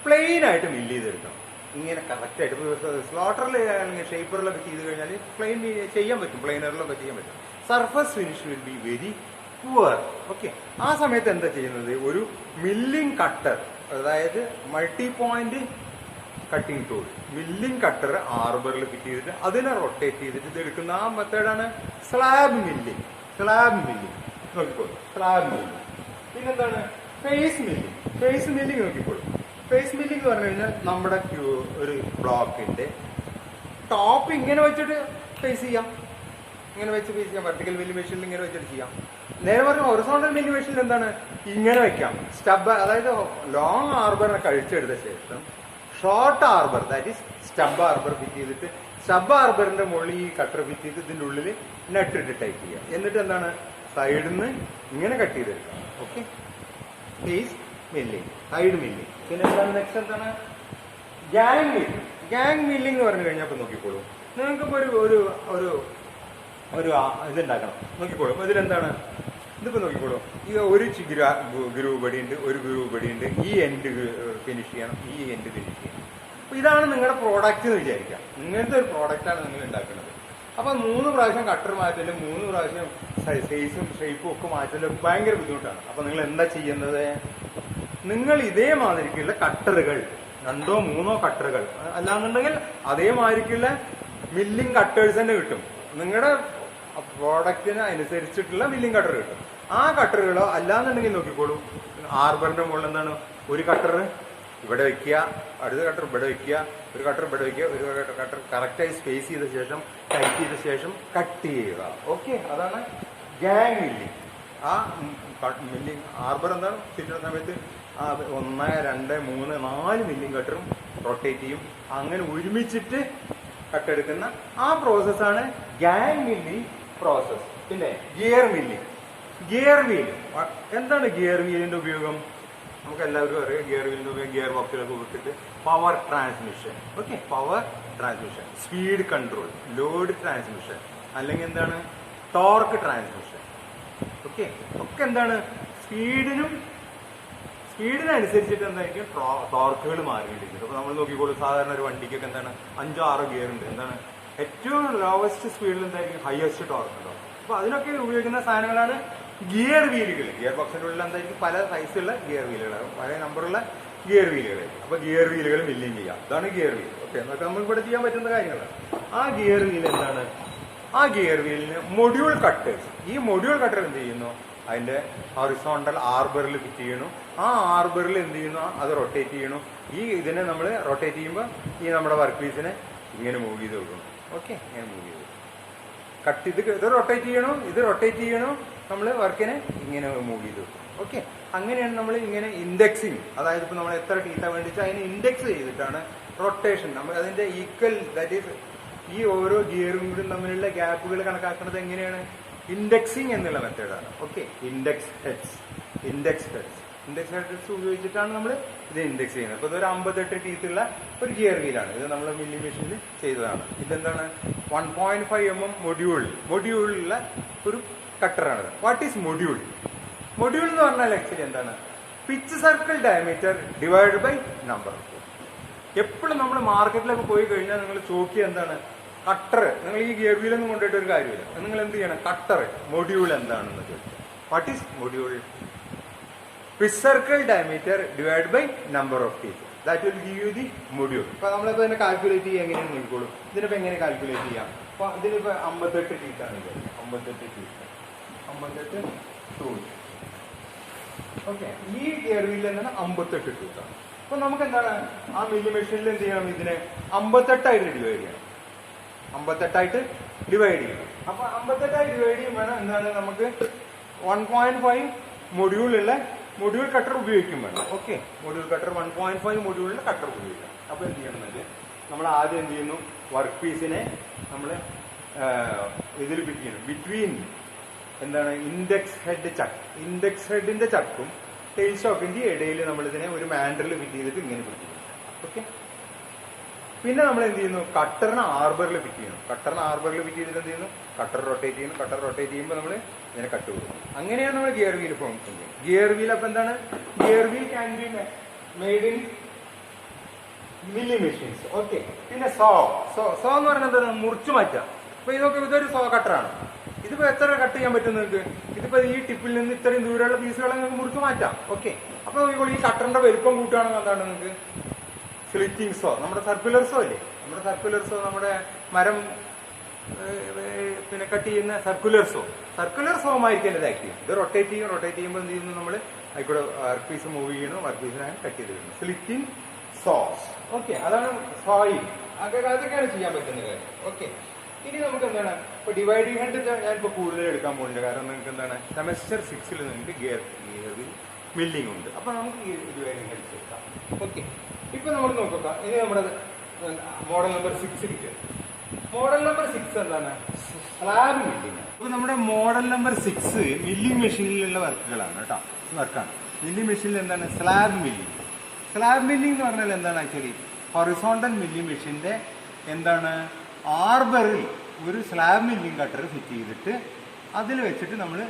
പ്ലെയിൻ ആയിട്ട് മില്ല് ചെയ്തെടുക്കണം. ഇങ്ങനെ കറക്റ്റ് ആയിട്ട് ഇപ്പോൾ സ്ലോട്ടറിൽ അല്ലെങ്കിൽ ഷേപ്പറിലൊക്കെ ചെയ്ത് കഴിഞ്ഞാൽ പ്ലെയിൻ ചെയ്യാൻ പറ്റും, പ്ലെയിനറിലൊക്കെ ചെയ്യാൻ പറ്റും. Surface finish will be very poor. Okay, ആ സമയത്ത് എന്താ ചെയ്യുന്നത്? ഒരു മില്ലിംഗ് കട്ടർ, അതായത് multi point cutting tool, milling cutter ആർബറിൽ ഫിറ്റ് ചെയ്തിട്ട് അതിനെ റൊട്ടേറ്റ് ചെയ്തിട്ട് ഇത് എടുക്കുന്ന ആ മെത്തേഡാണ് സ്ലാബ് മില്ലിംഗ്. സ്ലാബ് മില്ലിംഗ് നോക്കിക്കോളൂ, സ്ലാബ് മില്ലിംഗ്. പിന്നെന്താണ്? Face milling. ഫേസ് മില്ലിംഗ് നോക്കിക്കോളൂ. ഫേസ് മില്ലിംഗ് എന്ന് പറഞ്ഞു കഴിഞ്ഞാൽ നമ്മുടെ ഒരു ബ്ലോക്കിന്റെ ടോപ്പ് ഇങ്ങനെ വെച്ചിട്ട് ഫേസ് ചെയ്യാം, ഇങ്ങനെ വെച്ച് ഫേസ് ചെയ്യാം. വെർട്ടിക്കൽ മില്ലിംഗ് മെഷീനിൽ ഇങ്ങനെ വെച്ചിട്ട് ചെയ്യാം. നേരെ പറഞ്ഞ ഹൊറിസോണ്ടൽ മില്ലിംഗ് മെഷീനിൽ എന്താണ്? ഇങ്ങനെ വെക്കാം. സ്റ്റബ്, അതായത് ലോങ് ആർബറിനെ കഴിച്ചെടുത്ത ശേഷം short arbor, that is stub arbor fit ചെയ്തിട്ട് സ്റ്റബ് ആർബറിന്റെ മുകളിൽ ഈ കട്ടർ ഫിറ്റ് ചെയ്ത് ഇതിന്റെ ഉള്ളിൽ നെറ്റ് ഇട്ട് ടൈറ്റ് ചെയ്യാം. എന്നിട്ട് എന്താണ്? സൈഡിൽ നിന്ന് ഇങ്ങനെ കട്ട് ചെയ്തെടുക്കാം. Okay, face milling, side milling. പിന്നെ എന്താണ്? നെക്സ്റ്റ് എന്താണ്? Gang milling. ഗ്യാങ് മില്ലിംഗ് എന്ന് പറഞ്ഞു കഴിഞ്ഞാൽ നോക്കിക്കോളൂ, നിങ്ങൾക്കിപ്പോ ഒരു ഒരു ഒരു ഇതുണ്ടാക്കണം. നോക്കിക്കോളൂ, അപ്പൊ ഇതിലെന്താണ്? ഇതിപ്പോ നോക്കിക്കോളൂ, ഈ ഒരു ഗ്രൂവ് പടിയുണ്ട്, ഒരു ഗ്രൂവ് പടിയുണ്ട്. ഈ എൻഡ് ഫിനിഷ് ചെയ്യണം, ഈ എൻഡ് ഫിനിഷ് ചെയ്യണം. അപ്പൊ ഇതാണ് നിങ്ങളുടെ പ്രോഡക്റ്റ് എന്ന് വിചാരിക്കാം. ഇങ്ങനത്തെ ഒരു പ്രോഡക്റ്റാണ് നിങ്ങൾ ഉണ്ടാക്കുന്നത്. അപ്പൊ 3 പ്രാവശ്യം കട്ടർ മാറ്റലും 3 പ്രാവശ്യം സൈസും ഷേപ്പും ഒക്കെ മാറ്റലും ഭയങ്കര ബുദ്ധിമുട്ടാണ്. അപ്പൊ നിങ്ങൾ എന്താ ചെയ്യുന്നത്? നിങ്ങൾ ഇതേമാതിരിക്കുള്ള കട്ടറുകൾ, 2ഓ 3ഓ കട്ടറുകൾ, അല്ലാന്നുണ്ടെങ്കിൽ അതേമാതിരിക്കുള്ള മില്ലിംഗ് കട്ടേഴ്സ് തന്നെ കിട്ടും. നിങ്ങളുടെ പ്രോഡക്റ്റിന് അനുസരിച്ചിട്ടുള്ള മില്ലിംഗ് കട്ടർ കിട്ടും. ആ കട്ടറുകളോ അല്ലാന്നുണ്ടെങ്കിൽ നോക്കിക്കോളൂ, ആർബറിന്റെ മുകളിൽ എന്താണ്? ഒരു കട്ടർ ഇവിടെ വെക്കുക, അടുത്ത കട്ടർ ഇവിടെ വെക്കുക, ഒരു കട്ടർ ഇവിടെ വെക്കുക, ഒരു കട്ടർ കറക്റ്റായി സ്പേസ് ചെയ്ത ശേഷം ടൈറ്റ് ചെയ്ത ശേഷം കട്ട് ചെയ്യുക. ഓക്കെ, അതാണ് ഗ്യാങ് മില്ലിംഗ്. ആ മില്ലിംഗ് ആർബർ എന്താണ്? ചുറ്റുന്ന സമയത്ത് 1, 2, 3, 4 മില്ലിംഗ് കട്ടറും റൊട്ടേറ്റ് ചെയ്യും. അങ്ങനെ ഒരുമിച്ചിട്ട് കട്ടെടുക്കുന്ന ആ പ്രോസസ്സാണ് ഗ്യാങ് മില്ലിംഗ് പ്രോസസ്. പിന്നെ ഗിയർ മില്ലിംഗ്. ഗിയർ വീൽ എന്താണ്? ഗിയർ വീലിന്റെ ഉപയോഗം നമുക്ക് എല്ലാവരും അറിയാം. ഗിയർ വീലിന്റെ ഉപയോഗം ഗിയർ ബോക്സിലൊക്കെ വിട്ടിട്ട് power transmission. Okay, power transmission, speed control, load transmission, അല്ലെങ്കിൽ എന്താണ്? Torque transmission. ഓക്കെ, ഒക്കെ എന്താണ്? സ്പീഡിനനുസരിച്ചിട്ട് എന്തായിരിക്കും ടോർക്കുകൾ മാറിയിട്ടിരിക്കുന്നത്. അപ്പൊ നമ്മൾ നോക്കിക്കോളൂ, സാധാരണ ഒരു വണ്ടിക്കൊക്കെ എന്താണ്? 5, 6 ഗിയർ ഉണ്ട്. എന്താണ്? ഏറ്റവും ലോവസ്റ്റ് സ്പീഡിൽ എന്തായിരിക്കും? ഹയസ്റ്റ് ടോർക്ക് ഉണ്ടാവും. അപ്പൊ അതിനൊക്കെ ഉപയോഗിക്കുന്ന സാധനങ്ങളാണ് ഗിയർ വീലുകൾ. ഗിയർ ബോക്സിന്റെ ഉള്ളിൽ എന്തായിരിക്കും? പല സൈസുള്ള ഗിയർ വീലുകളാകും, പല നമ്പറുള്ള ഗിയർ വീലുകളായിരിക്കും. അപ്പൊ ഗിയർ വീലുകൾ മില്ലിംഗ് ചെയ്യാം. അതാണ് ഗിയർ വീൽ. ഓക്കെ, എന്നൊക്കെ നമുക്ക് ഇവിടെ ചെയ്യാൻ പറ്റുന്ന കാര്യങ്ങളാണ്. ആ ഗിയർ വീൽ എന്താണ്? ആ ഗിയർ വീലിന് മൊഡ്യൂൾ കട്ടേഴ്സ്. ഈ മൊഡ്യൂൾ കട്ടർ എന്ത് ചെയ്യുന്നു? അതിന്റെ ഹൊറിസോണ്ടൽ ആർബറിൽ ഫിറ്റ് ചെയ്യണു. ആ ആർബറിൽ എന്ത് ചെയ്യുന്നു? അത് റൊട്ടേറ്റ് ചെയ്യണു. ഈ ഇതിനെ നമ്മൾ റൊട്ടേറ്റ് ചെയ്യുമ്പോൾ ഈ നമ്മുടെ വർക്ക് പീസിനെ ഇങ്ങനെ മൂവ് ചെയ്ത് കൊടുക്കണം. ഓക്കെ, ഇങ്ങനെ മൂവ് ചെയ്ത് കട്ട് ഇത് റൊട്ടേറ്റ് ചെയ്യണോ, ഇത് റൊട്ടേറ്റ് ചെയ്യണോ, നമ്മൾ വർക്കിനെ ഇങ്ങനെ മൂവ് ചെയ്ത് കൊടുക്കും. ഓക്കെ, അങ്ങനെയാണ് നമ്മൾ ഇങ്ങനെ ഇൻഡെക്സിങ്, അതായത് ഇപ്പൊ നമ്മൾ എത്ര ടീത്ത വേണ്ടിച്ചാൽ അതിനെ ഇൻഡെക്സ് ചെയ്തിട്ടാണ് റൊട്ടേഷൻ. നമ്മൾ അതിന്റെ ഈക്വൽ, ദാറ്റ് ഈസ് ഈ ഓരോ ഗിയറും കൂടി തമ്മിലുള്ള ഗ്യാപ്പുകൾ കണക്കാക്കുന്നത് എങ്ങനെയാണ്? ഇൻഡെക്സിങ് എന്നുള്ള മെത്തേഡാണ്. ഓക്കെ, ഇൻഡെക്സ് ഹെഡ്സ് ഉപയോഗിച്ചിട്ടാണ് നമ്മൾ ഇത് ഇൻഡെക്സ് ചെയ്യുന്നത്. അപ്പൊ ഇതൊരു 58 ടീത്തുള്ള ഒരു ഗിയർ വീലാണ്. ഇത് നമ്മൾ മില്ലിംഗ് മെഷീനിൽ ചെയ്തതാണ്. ഇതെന്താണ്? 1.5 mm മൊഡ്യൂളുള്ള ഒരു കട്ടറാണ്. What is module? മൊഡ്യൂൾ എന്ന് പറഞ്ഞാൽ ആക്ച്വലി എന്താണ്? Pitch circle diameter divide by number. എപ്പോഴും നമ്മൾ മാർക്കറ്റിലൊക്കെ പോയി കഴിഞ്ഞാൽ നിങ്ങൾ ചോദിക്കുക എന്താണ്? കട്ടർ. നിങ്ങൾ ഈ ഗിയർ വീലൊന്നും കൊണ്ടുപോയിട്ട് ഒരു കാര്യമില്ല. നിങ്ങൾ എന്ത് ചെയ്യണം? കട്ടർ, മൊഡ്യൂൾ എന്താണെന്ന് ചോദിക്കുക. What is module? Pitch circle diameter divide by number of teeth, that will give you the module. ഇപ്പൊ നമ്മളിപ്പോ ഇതിനെ കാൽക്കുലേറ്റ് ചെയ്യുക എങ്ങനെയാണ് നോക്കിക്കോളൂ. ഇതിനിപ്പോ എങ്ങനെ കാൽക്കുലേറ്റ് ചെയ്യാം? അപ്പൊ ഇതിനിപ്പോ 58 ടീത്താണ്. 58 ടൂൾ. ഓക്കെ, ഈ ഗിയർ വീലിൽ എന്താണ്? 58 ടൂത്താണ്. അപ്പൊ നമുക്ക് എന്താണ്? ആ മില്ലി മെഷീനിൽ എന്ത് ചെയ്യണം? ഇതിനെ 58 ഡിവൈഡ് ചെയ്യണം. 58 ഡിവൈഡ് ചെയ്യണം. അപ്പൊ 58 ഡിവൈഡ് ചെയ്യുമ്പോൾ എന്താണ്? നമുക്ക് 1.5 മൊഡ്യൂളുള്ള മൊഡ്യൂൾ കട്ടർ ഉപയോഗിക്കും വേണം. ഓക്കെ, മൊഡ്യൂൾ കട്ടർ 1.5 മൊഡ്യൂളിലെ കട്ടർ ഉപയോഗിക്കാം. അപ്പൊ എന്ത് ചെയ്യണമെങ്കിൽ നമ്മൾ ആദ്യം എന്ത് ചെയ്യുന്നു? വർക്ക് പീസിനെ നമ്മൾ ഇതിൽ ഫിറ്റ് ചെയ്യണം. ബിറ്റ്വീൻ എന്താണ് ഇൻഡെക്സ് ഹെഡിന്റെ ചക്കും ടെയിൽ സ്റ്റോക്കിന്റെ ഇടയിൽ നമ്മൾ ഇതിനെ ഒരു മാൻഡറിൽ ഫിറ്റ് ചെയ്തിട്ട് ഇങ്ങനെ ഫിറ്റ് ചെയ്യും. ഓക്കെ. പിന്നെ നമ്മൾ എന്ത് ചെയ്യുന്നു, കട്ടറിന് ആർബറിൽ ഫിറ്റ് ചെയ്യുന്നു. കട്ടറിന് ആർബറിൽ ഫിറ്റ് ചെയ്തിട്ട് എന്ത് ചെയ്യുന്നു, കട്ടർ റൊട്ടേറ്റ് ചെയ്യുന്നു. കട്ടർ റൊട്ടേറ്റ് ചെയ്യുമ്പോൾ നമ്മൾ ഇങ്ങനെ കട്ട് കൊടുക്കും. അങ്ങനെയാണ് നമ്മൾ ഗിയർ വീൽ ഫോം ചെയ്യുന്നത്. ഗിയർ വീൽ അപ്പൊ എന്താണ്, gear wheel can be made in milli machines. Okay. പിന്നെ സോ എന്ന് പറയുന്നത് എന്താണ്, മുറിച്ചു മാറ്റാം. അപ്പൊ ഇതൊരു സോ കട്ടറാണ്. ഇതിപ്പോ എത്ര കട്ട് ചെയ്യാൻ പറ്റും നിങ്ങൾക്ക്? ഇതിപ്പോ ഈ ടിപ്പിൽ നിന്ന് ഇത്രയും ദൂരമുള്ള പീസുകളെ നിങ്ങൾക്ക് മുറിച്ചു മാറ്റാം. ഓക്കെ. അപ്പൊ ഈ കട്ടറിന്റെ വലുപ്പം കൂട്ടുകയാണെങ്കിൽ എന്താണ് നിങ്ങൾക്ക് സ്ലിറ്റിംഗ് സോ, നമ്മുടെ സർക്കുലർ സോ ഇല്ലേ, നമ്മുടെ മരം പിന്നെ കട്ട് ചെയ്യുന്ന സർക്കുലർ സോ ആയിരിക്കും ഇത് ആക്റ്റീവ്. ഇത് റൊട്ടേറ്റ് ചെയ്യുമ്പോൾ എന്ത് ചെയ്യുന്നു, നമ്മൾ ആയിക്കൂടെ വർക്ക് പീസ് മൂവ് ചെയ്യണു, വർക്ക് പീസിനാണ് കട്ട് ചെയ്ത് വരുന്നത്. Slitting sauce. ഓക്കെ. അതാണ് സോയിങ്. അതൊക്കെയാണ് ചെയ്യാൻ പറ്റുന്ന കാര്യം. ഓക്കെ. ഇനി നമുക്ക് എന്താണ്, ഇപ്പൊ ഡിവൈഡിംഗ് ഹെഡ് ഞാനിപ്പോ കൂടുതൽ എടുക്കാൻ പോകുന്നുണ്ട്. കാരണം നിങ്ങൾക്ക് എന്താണ്, സെമസ്റ്റർ 6 നിങ്ങൾക്ക് ഗിയർ മില്ലിംഗ് ഉണ്ട്. അപ്പൊ നമുക്ക് ഡിവൈഡിംഗ് ഹെഡ് എടുക്കാം. ഓക്കെ. ഇപ്പൊ നമ്മൾ നോക്കുക, ഇനി നമ്മുടെ മോഡൽ നമ്പർ 6 കിട്ടും. മോഡൽ നമ്പർ 6 എന്താണ്, സ്ലാബ് മില്ലിംഗ്. അപ്പൊ നമ്മുടെ മോഡൽ നമ്പർ 6 മില്ലിംഗ് മെഷീനിലുള്ള വർക്കുകളാണ് കേട്ടോ, വർക്കാണ്. മില്ലിംഗ് മെഷീനിൽ എന്താണ്, സ്ലാബ് മില്ലിംഗ് എന്ന് പറഞ്ഞാൽ എന്താണ്, ആക്ച്വലി ഹൊറിസോണ്ടൽ മില്ലിംഗ് മെഷീന്റെ എന്താണ്, ആർബറിൽ ഒരു സ്ലാബ് മില്ലിംഗ് കട്ടർ ഫിറ്റ് ചെയ്തിട്ട് അതിൽ വെച്ചിട്ട് നമ്മൾ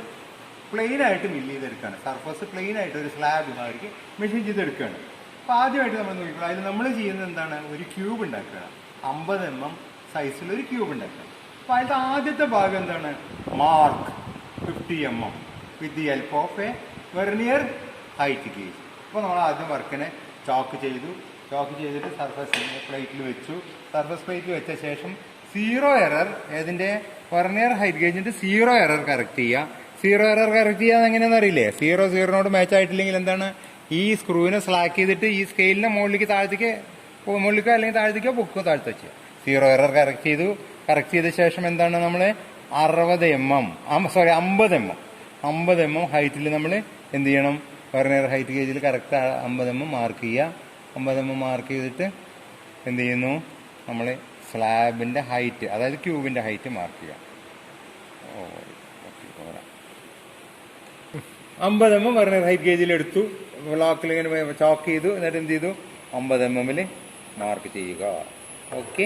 പ്ലെയിൻ ആയിട്ട് മില്ല് ചെയ്തെടുക്കുകയാണ്. സർഫസ് പ്ലെയിൻ ആയിട്ട് ഒരു സ്ലാബ് മാതിരിക്ക് മെഷീൻ ചെയ്തെടുക്കുകയാണ്. അപ്പൊ ആദ്യമായിട്ട് നമ്മൾ നോക്കിക്കോളൂ, അതിൽ നമ്മൾ ചെയ്യുന്നത് എന്താണ്, ഒരു ക്യൂബ് ഉണ്ടാക്കുകയാണ്. 50 mm സൈസിൽ ഒരു ക്യൂബ് ഉണ്ടാക്കുക. അപ്പൊ അതിന്റെ ആദ്യത്തെ ഭാഗം എന്താണ്, mark 50 mm with the help of A vernier height gauge. അപ്പോൾ നമ്മൾ ആദ്യം വർക്കിനെ ചോക്ക് ചെയ്തിട്ട് സർഫസ് പ്ലേറ്റിൽ വെച്ചു. സർഫസ് പ്ലേറ്റിൽ വെച്ച ശേഷം 0 എറർ, ഏതിന്റെ വെർനിയർ ഹൈറ്റ് ഗേജിന്റെ 0 എറർ കറക്റ്റ് ചെയ്യുക. 0 എറർ കറക്റ്റ് ചെയ്യാൻ എങ്ങനെയാണെന്ന് അറിയില്ലേ, 0 മാച്ച് ആയിട്ടില്ലെങ്കിൽ എന്താണ്, ഈ സ്ക്രൂവിനെ സ്ലാക്ക് ചെയ്തിട്ട് ഈ സ്കെയിലിനെ മുകളിലേക്ക് അല്ലെങ്കിൽ താഴത്തേക്കോ പൊക്കോ താഴ്ത്ത വെക്കുക. 0 എറർ കറക്റ്റ് ചെയ്ത ശേഷം എന്താണ്, നമ്മൾ 50 mm ഹൈറ്റിൽ നമ്മൾ എന്ത് ചെയ്യണം, വെർനിയർ ഹൈറ്റ് ഗേജിൽ കറക്റ്റ് 50 mm മാർക്ക് ചെയ്യുക. 50 mm മാർക്ക് ചെയ്തിട്ട് എന്ത് ചെയ്യുന്നു, നമ്മൾ സ്ലാബിന്റെ ഹൈറ്റ്, അതായത് ക്യൂബിന്റെ ഹൈറ്റ് മാർക്ക് ചെയ്യുക. 50 mm വെർനിയർ ഹൈറ്റ് ഗേജിൽ എടുത്തു, ബ്ലോക്കിൽ ഇങ്ങനെ ചോക്ക് ചെയ്തു. എന്നിട്ട് എന്ത് ചെയ്തു, 50 mm മാർക്ക് ചെയ്യുക. ഓക്കെ.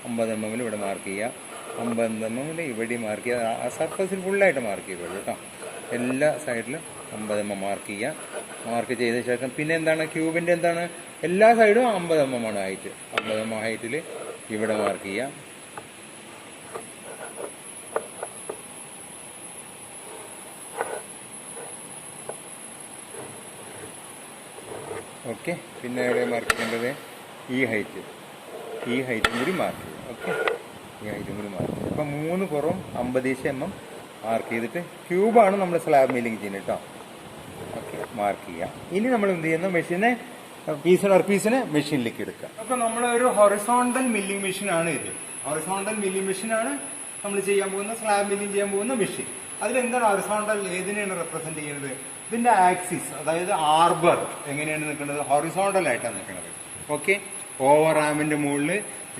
50 mm ഇവിടെ മാർക്ക് ചെയ്യുക. 50 mm ഇവിടെ മാർക്ക് ചെയ്യുക. ആ സർഫസിൽ ഫുള്ളായിട്ട് മാർക്ക് ചെയ്യുള്ളൂ കേട്ടോ. എല്ലാ സൈഡിലും 50 mm മാർക്ക് ചെയ്യുക. മാർക്ക് ചെയ്ത ശേഷം പിന്നെ എന്താണ്, ക്യൂബിന്റെ എന്താണ്, എല്ലാ സൈഡും 50 mm ആണ് ഹൈറ്റ്. 50 mm ഹൈറ്റിൽ ഇവിടെ മാർക്ക് ചെയ്യുക. ഓക്കെ. പിന്നെ എവിടെ മാർക്ക് ചെയ്യേണ്ടത്, ഈ ഹൈറ്റും കൂടി മാർക്ക് ചെയ്യുക. ഓക്കെ. ഈ ഹൈറ്റും കൂടി മാർക്ക് ചെയ്യുക. അപ്പം 3 പുറം 50 mm മാർക്ക് ചെയ്തിട്ട് ക്യൂബാണ് നമ്മൾ സ്ലാബ് മില്ലിങ് ചെയ്യുന്നത് കേട്ടോ. ഓക്കെ. മാർക്ക് ചെയ്യുക. ഇനി നമ്മൾ എന്ത് ചെയ്യുന്നു, വർക്ക് പീസിനെ മെഷീനിലേക്ക് എടുക്കുക. അപ്പൊ നമ്മൾ ഒരു ഹൊറിസോണ്ടൽ മില്ലിംഗ് മെഷീനാണ് ഇത്. ഹൊറിസോണ്ടൽ മില്ലിംഗ് മെഷീനാണ് നമ്മൾ ചെയ്യാൻ പോകുന്ന, സ്ലാബ് മില്ലിംഗ് ചെയ്യാൻ പോകുന്ന മെഷീൻ. അതിലെന്താണ് ഹൊറിസോണ്ടൽ, ഏതിനെയാണ് റെപ്രസെന്റ് ചെയ്യുന്നത്, ഇതിന്റെ ആക്സിസ്, അതായത് ആർബർ എങ്ങനെയാണ് നിൽക്കുന്നത്, ഹൊറിസോണ്ടൽ ആയിട്ടാണ് നിൽക്കുന്നത്. ഓക്കെ. ഓവർ ആമിന്റെ മുകളിൽ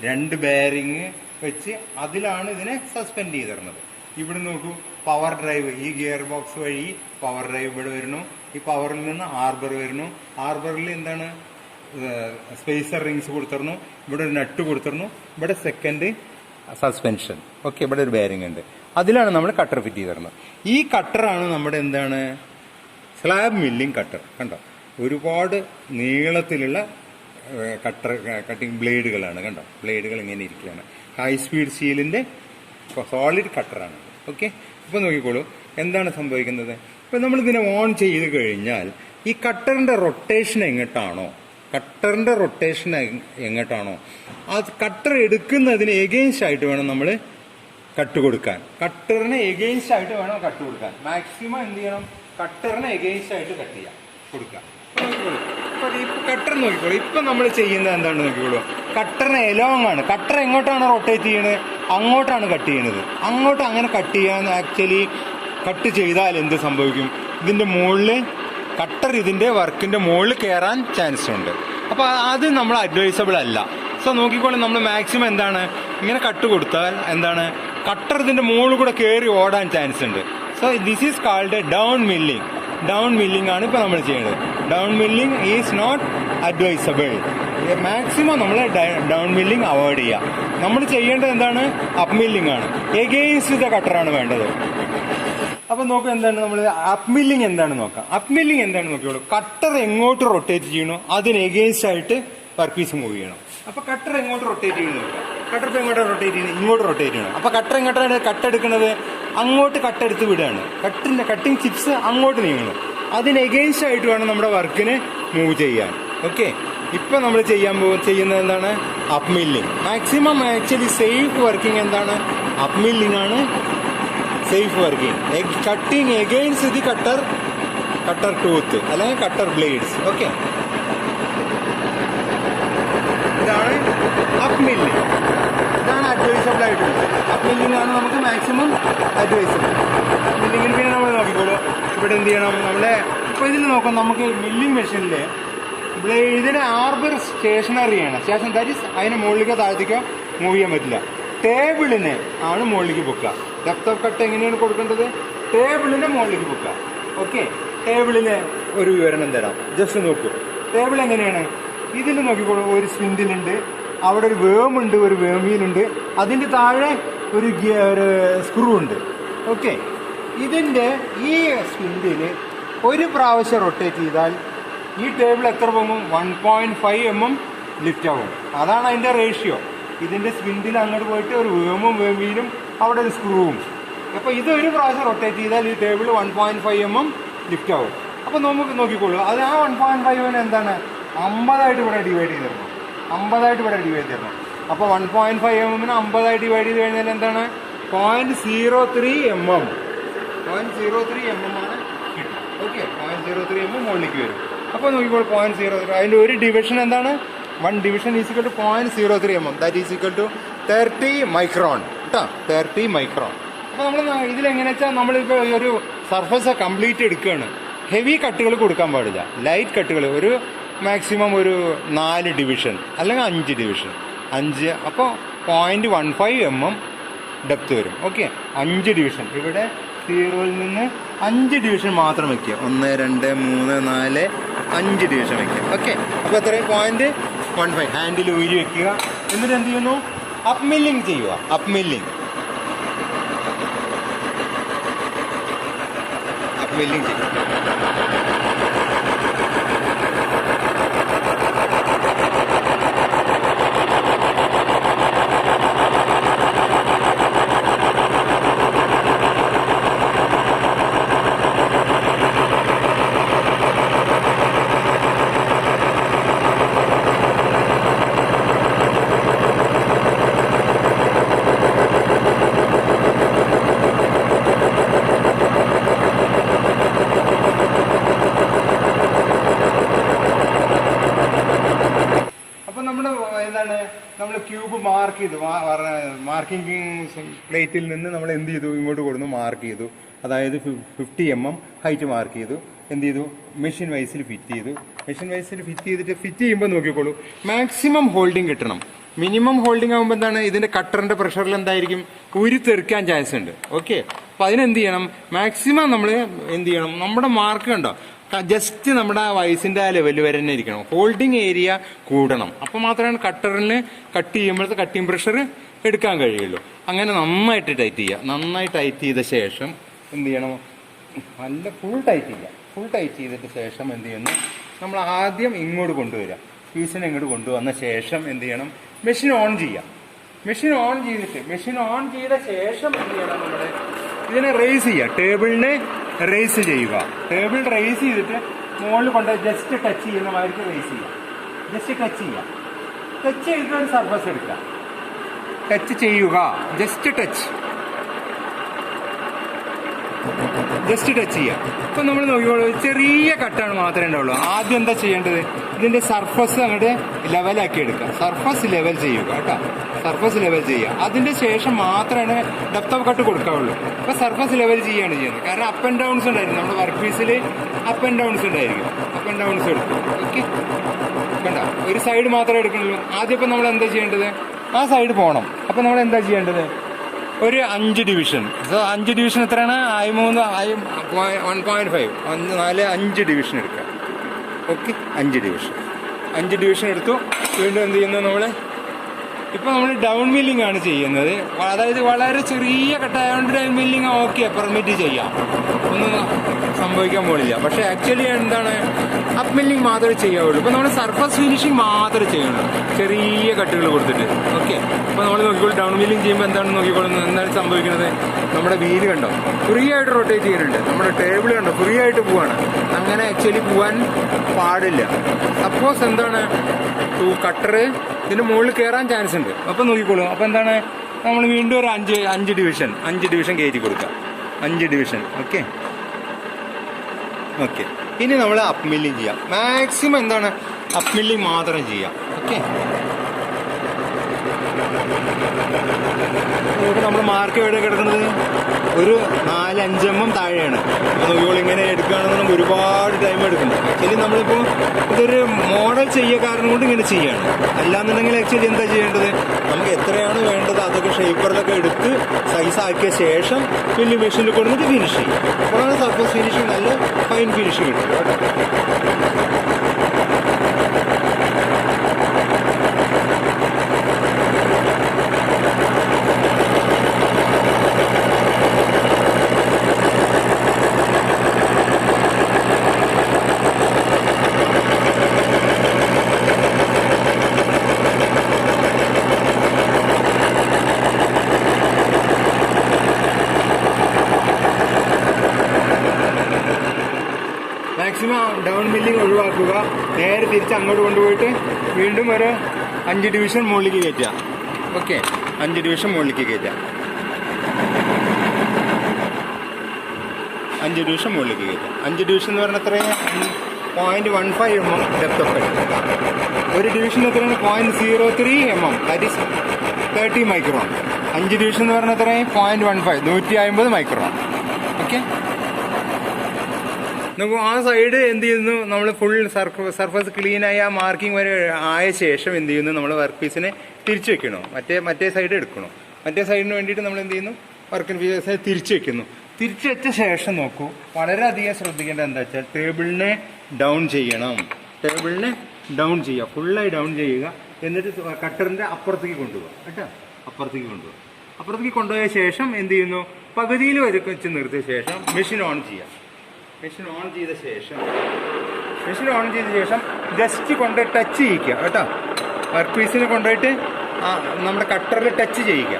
2 ബെയറിങ് വെച്ച് അതിലാണ് ഇതിനെ സസ്പെൻഡ് ചെയ്തിരുന്നത്. ഇവിടെ നോക്കൂ, പവർ ഡ്രൈവ്, ഈ ഗിയർ ബോക്സ് വഴി പവർ ഡ്രൈവ് ഇവിടെ വരുന്നു. ഈ പവറിൽ നിന്ന് ആർബർ വരുന്നു. ആർബറിൽ എന്താണ്, സ്പേസർ റിങ്സ് കൊടുത്തിരുന്നു. ഇവിടെ ഒരു നട്ട് കൊടുത്തിരുന്നു. ഇവിടെ സെക്കൻഡ് സസ്പെൻഷൻ. ഓക്കെ. ഇവിടെ ഒരു ബെയറിംഗ് ഉണ്ട്. അതിലാണ് നമ്മൾ കട്ടർ ഫിറ്റ് ചെയ്തിരുന്നത്. ഈ കട്ടറാണ് നമ്മുടെ എന്താണ്, സ്ലാബ് മില്ലിംഗ് കട്ടർ. കണ്ടോ, ഒരുപാട് നീളത്തിലുള്ള കട്ടിംഗ് ബ്ലേഡുകളാണ്. കണ്ടോ, ബ്ലേഡുകൾ ഇങ്ങനെ ഇരിക്കുകയാണ്. ഹൈ സ്പീഡ് സ്റ്റീലിന്റെ സോളിഡ് കട്ടറാണ്. ഓക്കെ. ഇപ്പൊ നോക്കിക്കോളൂ എന്താണ് സംഭവിക്കുന്നത്. ഇപ്പൊ നമ്മൾ ഇതിനെ ഓൺ ചെയ്ത് കഴിഞ്ഞാൽ ഈ കട്ടറിന്റെ റൊട്ടേഷൻ എങ്ങോട്ടാണോ ആ കട്ടർ എടുക്കുന്നതിന് എഗെയിൻസ്റ്റ് ആയിട്ട് വേണം നമ്മൾ കട്ട് കൊടുക്കാൻ. കട്ടറിന് എഗെയിൻസ്റ്റ് ആയിട്ട് വേണം കട്ട് കൊടുക്കാൻ. മാക്സിമം എന്ത് ചെയ്യണം, കട്ടറിന് എഗെയിൻസ്റ്റ് ആയിട്ട് കട്ട് ചെയ്യാം, കൊടുക്കാം. കട്ടർ നോക്കിക്കോളൂ. ഇപ്പൊ നമ്മൾ ചെയ്യുന്നത് എന്താണെന്ന് നോക്കിക്കോളൂ, കട്ടറിന് എലോങ് ആണ്. കട്ടർ എങ്ങോട്ടാണ് റൊട്ടേറ്റ് ചെയ്യണത്, അങ്ങോട്ടാണ് കട്ട് ചെയ്യണത്. അങ്ങോട്ട് അങ്ങനെ കട്ട് ചെയ്യാൻ ആക്ച്വലി കട്ട് ചെയ്താൽ എന്ത് സംഭവിക്കും, ഇതിന്റെ മുകളിൽ കട്ടർ ഇതിന്റെ വർക്കിന്റെ മുകളിൽ കയറാൻ ചാൻസ് ഉണ്ട്. അപ്പൊ അത് നമ്മൾ അഡ്വൈസബിൾ അല്ല. സോ നോക്കിക്കോളൂ, നമ്മൾ മാക്സിമം എന്താണ്, ഇങ്ങനെ കട്ട് കൊടുത്താൽ എന്താണ്, കട്ടർ ഇതിന്റെ മുകളിൽ കൂടെ കയറി ഓടാൻ ചാൻസ് ഉണ്ട്. So this is called down milling. Down milling ആണ് ഇപ്പോൾ നമ്മൾ ചെയ്യേണ്ടത്. Down milling is not advisable. Maximum നമ്മൾ ഡൗൺ മില്ലിംഗ് അവോയ്ഡ് ചെയ്യുക. നമ്മൾ ചെയ്യേണ്ടത് എന്താണ്? അപ്പ് മില്ലിംഗ് ആണ്. എഗെയിൻസ്റ്റ് ദ കട്ടറാണ് വേണ്ടത്. അപ്പൊ നോക്കാം എന്താണ് നമ്മൾ അപ്പ് മില്ലിംഗ് എന്താണ് നോക്കാം. അപ്പ് മില്ലിംഗ് എന്താണ് നോക്കിയോളൂ. കട്ടർ എങ്ങോട്ട് റൊട്ടേറ്റ് ചെയ്യണോ അതിന് എഗെയിൻസ്റ്റ് ആയിട്ട് വർക്ക് പീസ് മൂവ് ചെയ്യണം. അപ്പൊ കട്ടർ എങ്ങോട്ട് റൊട്ടേറ്റ് ചെയ്യണം നോക്കാം. കട്ടർ ഇപ്പൊ എങ്ങോട്ട് റൊട്ടേറ്റ് ചെയ്യുന്നത്? ഇങ്ങോട്ട് റൊട്ടേറ്റ് ചെയ്യണം. അപ്പൊ കട്ടർ എങ്ങോട്ടാണ് കട്ടെടുക്കുന്നത്? അങ്ങോട്ട് കട്ടെടുത്ത് വിടുകയാണ്. കട്ടിങ് ചിപ്സ് അങ്ങോട്ട് നീങ്ങണം. അതിന് എഗെയിൻസ്റ്റ് ആയിട്ട് വേണം നമ്മുടെ വർക്കിന് മൂവ് ചെയ്യാൻ. ഓക്കെ, ഇപ്പൊ നമ്മൾ ചെയ്യുന്നത് എന്താണ്? Up milling. Maximum actually safe working എന്താണ്? അപ്പ് മില്ലിംഗ് ആണ് safe working. Cutting against the cutter tooth അല്ലെങ്കിൽ കട്ടർ ബ്ലേഡ്സ്. ഓക്കെ, ഇതാണ് അപ്പ് മില്ലിംഗ്. ഇതാണ് അഡ്വൈസബിൾ ആയിട്ടുള്ളത്. അപ്പ് മില്ലിംഗ് ആണ് നമുക്ക് മാക്സിമം അഡ്വൈസബിൾ. മില്ലിങ്ങിന് പിന്നെ നമ്മൾ നോക്കിക്കോളൂ. ഇവിടെ എന്ത് ചെയ്യണം? നമ്മളെ ഇപ്പൊ ഇതിൽ നോക്കാം. നമുക്ക് മില്ലിംഗ് മെഷീനില് ഇതിന് ആർബർ സ്റ്റേഷനറിയാണ്. സ്റ്റേഷൻ ദാറ്റ് ഈസ് അതിന് മുകളിലേക്കോ താഴത്തേക്കോ മൂവ് ചെയ്യാൻ പറ്റില്ല. ടേബിളിന് ആണ് മുകളിലേക്ക് പൊക്കുക. ഡെപ്ത് ഓഫ് കട്ട് എങ്ങനെയാണ് കൊടുക്കേണ്ടത്? ടേബിളിന്റെ മുകളിലേക്ക് പൊക്കുക. ഓക്കെ, ടേബിളിന് ഒരു വിവരണം തരാം. ജസ്റ്റ് നോക്കൂ. ടേബിൾ എങ്ങനെയാണ്? ഇതിൽ നോക്കിക്കോളൂ. ഒരു സ്പിൻഡിലുണ്ട്, അവിടെ ഒരു വേമുണ്ട്, ഒരു വേം വീലുണ്ട്, അതിന്റെ താഴെ ഒരു സ്ക്രൂ ഉണ്ട്. ഓക്കെ, ഇതിന്റെ ഈ സ്പിൻഡില് ഒരു പ്രാവശ്യം റൊട്ടേറ്റ് ചെയ്താൽ ഈ ടേബിൾ എത്ര പോകും? 1.5 mm ലിഫ്റ്റ് ആവും. അതാണ് അതിന്റെ റേഷ്യോ. ഇതിന്റെ സ്പിൻഡിൽ അങ്ങോട്ട് പോയിട്ട് ഒരു വേമും വേമീലും അവിടെ ഒരു സ്ക്രൂവും. അപ്പൊ ഇത് ഒരു പ്രാവശ്യം റൊട്ടേറ്റ് ചെയ്താൽ ഈ ടേബിൾ 1.5 mm ലിഫ്റ്റ് ആവും. അപ്പൊ നമുക്ക് നോക്കിക്കോളൂ. അത് ആ 1.5 എന്താണ്? 50 ഇവിടെ ഡിവൈഡ് ചെയ്ത് തരണം. 50 ഇവിടെ ഡിവൈഡ് ചെയ്ത് തരണം. അപ്പൊ 1.5 mm 50 ഡിവൈഡ് ചെയ്ത് കഴിഞ്ഞാൽ എന്താണ്? 0.03 mm. 0.03 mm ആണ് കിട്ടും. ഓക്കെ, 0.03 mm മുകളിലേക്ക് വരും. അപ്പൊ നോക്കിക്കോളൂ 0.03. അതിന്റെ ഒരു ഡിവിഷൻ എന്താണ്? 1 division is equal to 0.03 mm. That is equal to 30 micron. കേട്ടോ, 30 micron. അപ്പൊ നമ്മൾ ഇതിലെങ്ങനെ വെച്ചാൽ നമ്മളിപ്പോ ഒരു സർഫസ് കംപ്ലീറ്റ് എടുക്കുകയാണ്. ഹെവി കട്ടുകൾ കൊടുക്കാൻ പാടില്ല. ലൈറ്റ് കട്ടുകൾ ഒരു മാക്സിമം ഒരു 4 ഡിവിഷൻ അല്ലെങ്കിൽ 5 ഡിവിഷൻ. 5 അപ്പോൾ 0.15 mm ഡെപ്ത് വരും. Okay, 5 division. ഇവിടെ 0യിൽ നിന്ന് 5 ഡിവിഷൻ മാത്രം വെക്കുക. 1, 2, 3, 4, 5 ഡിവിഷൻ വെക്കുക. ഓക്കെ, അപ്പോൾ എത്രയും 0.15 ഹാൻഡിൽ ഊരി വെക്കുക. എന്നിട്ട് എന്ത് ചെയ്യുന്നു? അപ്പ് മില്ലിംഗ് ചെയ്യുക. അപ്പ് മില്ലിംഗ് ചെയ്യുക. നമ്മൾ ക്യൂബ് മാർക്ക് ചെയ്തു. മാർക്കിംഗ് പ്ലേറ്റിൽ നിന്ന് നമ്മൾ എന്ത് ചെയ്തു? ഇങ്ങോട്ട് കൊടുന്നു മാർക്ക് ചെയ്തു. അതായത് 50 mm ഹൈറ്റ് മാർക്ക് ചെയ്തു. എന്ത് ചെയ്തു? മെഷീൻ വൈസിൽ ഫിറ്റ് ചെയ്തു. മെഷീൻ വൈസിൽ ഫിറ്റ് ചെയ്യുമ്പോൾ നോക്കിക്കോളൂ, മാക്സിമം ഹോൾഡിംഗ് കിട്ടണം. മിനിമം ഹോൾഡിംഗ് ആകുമ്പോൾ എന്താണ്? ഇതിന്റെ കട്ടറിന്റെ പ്രഷറിൽ എന്തായിരിക്കും? ഉരുത്തെറിക്കാൻ ചാൻസ് ഉണ്ട്. ഓക്കെ, അപ്പൊ അതിനെന്ത് ചെയ്യണം? മാക്സിമം നമ്മൾ എന്ത് ചെയ്യണം? നമ്മുടെ മാർക്ക് കണ്ടോ, ജസ്റ്റ് നമ്മുടെ വയസ്സിന്റെ ആ ലെവൽ വരെ തന്നെ ഇരിക്കണം. ഹോൾഡിംഗ് ഏരിയ കൂടണം. അപ്പൊ മാത്രമാണ് കട്ടറിന് കട്ട് ചെയ്യുമ്പോഴത്തെ കട്ടിങ് പ്രഷർ എടുക്കാൻ കഴിയുള്ളൂ. അങ്ങനെ നന്നായിട്ട് ടൈറ്റ് ചെയ്യുക. നന്നായി ടൈറ്റ് ചെയ്ത ശേഷം എന്ത് ചെയ്യണം? നല്ല ഫുൾ ടൈറ്റ് ചെയ്യുക. ഫുൾ ടൈറ്റ് ചെയ്തിട്ട് ശേഷം എന്ത് ചെയ്യുന്നു? നമ്മൾ ആദ്യം ഇങ്ങോട്ട് കൊണ്ടുവരിക. പീസിനെ ഇങ്ങോട്ട് കൊണ്ടുവന്ന ശേഷം എന്ത് ചെയ്യണം? മെഷീൻ ഓൺ ചെയ്യുക. മെഷീൻ ഓൺ ചെയ്ത ശേഷം എന്ത് ചെയ്യണം? നമ്മൾ ഇതിനെ റേസ് ചെയ്യുക. ടേബിളിനെ റേസ് ചെയ്യുക. ടേബിൾ റേസ് ചെയ്തിട്ട് മുകളിൽ കൊണ്ട് ജസ്റ്റ് ടച്ച് ചെയ്യുന്ന മാതിരി റേസ് ചെയ്യുക. ജസ്റ്റ് ടച്ച് ചെയ്യുക. ടച്ച് ചെയ്തിട്ട് ഒരു സർഫസ് എടുക്കുക. ടച്ച് ചെയ്യുക. ജസ്റ്റ് ടച്ച് ചെയ്യുക. ഇപ്പൊ നമ്മൾ നോക്കിക്കോളൂ, ചെറിയ കട്ടാണ് മാത്രമേ ഉണ്ടാവുള്ളൂ. ആദ്യം എന്താ ചെയ്യേണ്ടത്? ഇതിന്റെ സർഫസ് അങ്ങോട്ട് ലെവലാക്കി എടുക്കുക. സർഫസ് ലെവൽ ചെയ്യുക കേട്ടോ. സർഫസ് ലെവൽ ചെയ്യുക. അതിന്റെ ശേഷം മാത്രമാണ് ഡെപ്ത് ഓഫ് കട്ട് കൊടുക്കാവുള്ളൂ. അപ്പൊ സർഫസ് ലെവൽ ചെയ്യാണ് ചെയ്യുന്നത്. കാരണം അപ്പ് ആൻഡ് ഡൗൺസ് ഉണ്ടായിരിക്കും. നമ്മുടെ വർക്ക് പീസിൽ അപ്പ് ആൻഡ് ഡൗൺസ് ഉണ്ടായിരിക്കും. അപ്പ് ആൻഡ് ഡൗൺസ് എടുക്കും. ഓക്കെ, കണ്ട ഒരു സൈഡ് മാത്രമേ എടുക്കണുള്ളൂ. ആദ്യം ഇപ്പം നമ്മൾ എന്താ ചെയ്യേണ്ടത്? ആ സൈഡ് പോകണം. അപ്പൊ നമ്മൾ എന്താ ചെയ്യേണ്ടത്? ഒരു 5 ഡിവിഷൻ. സോ 5 ഡിവിഷൻ എത്രയാണ്? 1.5 5 ഡിവിഷൻ എടുക്കുക. ഓക്കെ, 5 ഡിവിഷൻ എടുത്തു. വീണ്ടും എന്ത് ചെയ്യുന്നു നമ്മൾ? ഇപ്പോൾ നമ്മൾ ഡൗൺ മില്ലിംഗ് ആണ് ചെയ്യുന്നത്. അതായത് വളരെ ചെറിയ കട്ടായതുകൊണ്ട് ഡൗൺ മില്ലിംഗ് ഓക്കെ, പെർമിറ്റ് ചെയ്യാം, ഒന്നും സംഭവിക്കാൻ പോലില്ല. പക്ഷെ ആക്ച്വലി എന്താണ്, അപ്പ് മില്ലിംഗ് മാത്രമേ ചെയ്യാവുള്ളൂ. ഇപ്പോൾ നമ്മൾ സർഫസ് ഫിനിഷിംഗ് മാത്രമേ ചെയ്യുള്ളൂ, ചെറിയ കട്ടുകൾ കൊടുത്തിട്ട്. ഓക്കെ, അപ്പോൾ നമ്മൾ നോക്കിക്കോളൂ, ഡൗൺ മില്ലിംഗ് ചെയ്യുമ്പോൾ എന്താണെന്ന് നോക്കിക്കോളുന്നത്. എന്താണ് സംഭവിക്കുന്നത്? നമ്മുടെ വീല് കണ്ടോ ഫ്രീ ആയിട്ട് റൊട്ടേറ്റ് ചെയ്യുന്നുണ്ട്, നമ്മുടെ ടേബിൾ കണ്ടോ ഫ്രീ ആയിട്ട് പോവാണ്. അങ്ങനെ ആക്ച്വലി പോവാൻ പാടില്ല. സപ്പോസ് എന്താണ്, കട്ടർ ഇതിന്റെ മുകളിൽ കയറാൻ ചാൻസ് ഉണ്ട്. അപ്പം നോക്കിക്കോളൂ. അപ്പം എന്താണ്, നമ്മൾ വീണ്ടും ഒരു 5 ഡിവിഷൻ കയറ്റി കൊടുക്കാം. 5 ഡിവിഷൻ. ഓക്കെ. ഇനി നമ്മൾ അപ്പ് മില്ലിംഗ് ചെയ്യാം. മാക്സിമം എന്താണ്, അപ്പ് മില്ലിംഗ് മാത്രം ചെയ്യാം. ഓക്കെ, നമ്മൾ മാർക്ക് എവിടെ കിടക്കുന്നത്? ഒരു 4-5 mm താഴെയാണ്. നോക്കിയോൾ, ഇങ്ങനെ എടുക്കുകയാണെന്നുണ്ടെങ്കിൽ ഒരുപാട് ടൈം എടുക്കും. ആക്ച്വലി നമ്മളിപ്പോൾ ഇതൊരു മോഡൽ ചെയ്യുക കാരണം കൊണ്ട് ഇങ്ങനെ ചെയ്യാണ്. അല്ലാന്നുണ്ടെങ്കിൽ ആക്ച്വലി എന്താ ചെയ്യേണ്ടത്, നമുക്ക് എത്രയാണ് വേണ്ടത് അതൊക്കെ ഷേപ്പറിലൊക്കെ എടുത്ത് സൈസ് ആക്കിയ ശേഷം വലിയ മെഷീനിൽ കൊടുത്തിട്ട് ഫിനിഷ് ചെയ്യും. അപ്പോഴാണ് സർഫസ് ഫിനിഷിങ് നല്ല ഫൈൻ ഫിനിഷിങ് കിട്ടും. മാക്സിമം ഡൗൺ മില്ലിംഗ് ഒഴിവാക്കുക. നേരെ തിരിച്ച് അങ്ങോട്ട് കൊണ്ടുപോയിട്ട് വീണ്ടും ഒരു 5 ഡിവിഷൻ മുകളിലേക്ക് കയറ്റുക. ഓക്കെ, 5 ഡിവിഷൻ മുകളിലേക്ക് കയറ്റുക. 5 ഡിവിഷൻ മുകളിലേക്ക് കയറ്റുക. 5 ഡിവിഷൻ എന്ന് പറഞ്ഞാൽ എത്രയാണ്? 0.15 mm ഡെപ്ത് ഓഫ് കട്ട്. ഒരു ഡിവിഷൻ എത്രയാണ്? 0.03 mm, that is 30 micron. 5 division എന്ന് പറഞ്ഞാൽ എത്രയാണ്? 0.15, 150 മൈക്രോൺ. ഓക്കെ, നമുക്ക് ആ സൈഡ് എന്ത് ചെയ്യുന്നു, നമ്മൾ ഫുൾ സർഫസ് ക്ലീനായി ആ മാർക്കിംഗ് വരെ ആയ ശേഷം എന്ത് ചെയ്യുന്നു, നമ്മൾ വർക്ക് പീസിനെ തിരിച്ചു വെക്കണോ, മറ്റേ സൈഡ് എടുക്കണോ. മറ്റേ സൈഡിന് വേണ്ടിയിട്ട് നമ്മൾ എന്ത് ചെയ്യുന്നു, വർക്ക് പീസിനെ തിരിച്ചു വെക്കുന്നു. തിരിച്ചു വെച്ച ശേഷം നോക്കൂ, വളരെയധികം ശ്രദ്ധിക്കേണ്ടത് എന്താ വെച്ചാൽ ടേബിളിനെ ഡൗൺ ചെയ്യണം. ടേബിളിനെ ഡൗൺ ചെയ്യുക, ഫുള്ളായി ഡൗൺ ചെയ്യുക. എന്നിട്ട് കട്ടറിന്റെ അപ്പുറത്തേക്ക് കൊണ്ടുപോകുക കേട്ടോ. അപ്പുറത്തേക്ക് കൊണ്ടുപോയ ശേഷം എന്ത് ചെയ്യുന്നു, പകുതിയിൽ വെച്ച് നിർത്തിയ ശേഷം മെഷീൻ ഓൺ ചെയ്യാം. മെഷീൻ ഓൺ ചെയ്ത ശേഷം ജസ്റ്റ് കൊണ്ട് ടച്ച് ചെയ്യിക്കുക കേട്ടോ. വർക്ക് പീസിനെ കൊണ്ടുപോയിട്ട് നമ്മുടെ കട്ടറിൽ ടച്ച് ചെയ്യുക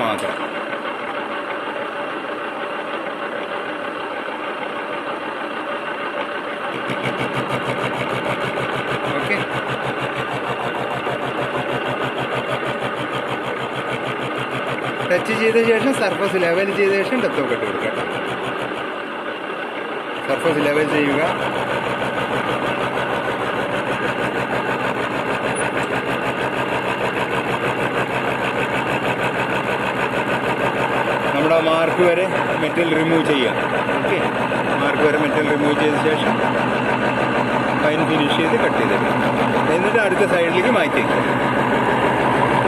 മാത്രം. ഓക്കെ, ടച്ച് ചെയ്ത ശേഷം സർഫസ് ലെവൽ ചെയ്ത ശേഷം ഡെപ്ത് ഓഫ് കട്ട് കൊടുക്കുക. സർഫസ് ലെവൽ ചെയ്യുക. നമ്മുടെ മാർക്ക് വരെ മെറ്റൽ റിമൂവ് ചെയ്യാം. ഓക്കെ, മാർക്ക് വരെ മെറ്റൽ റിമൂവ് ചെയ്ത ശേഷം ഫൈൻ ഫിനിഷ് ചെയ്ത് കട്ട് ചെയ്തെടുക്കാം. എന്നിട്ട് അടുത്ത സൈഡിലേക്ക് മാറ്റി വയ്ക്കാം.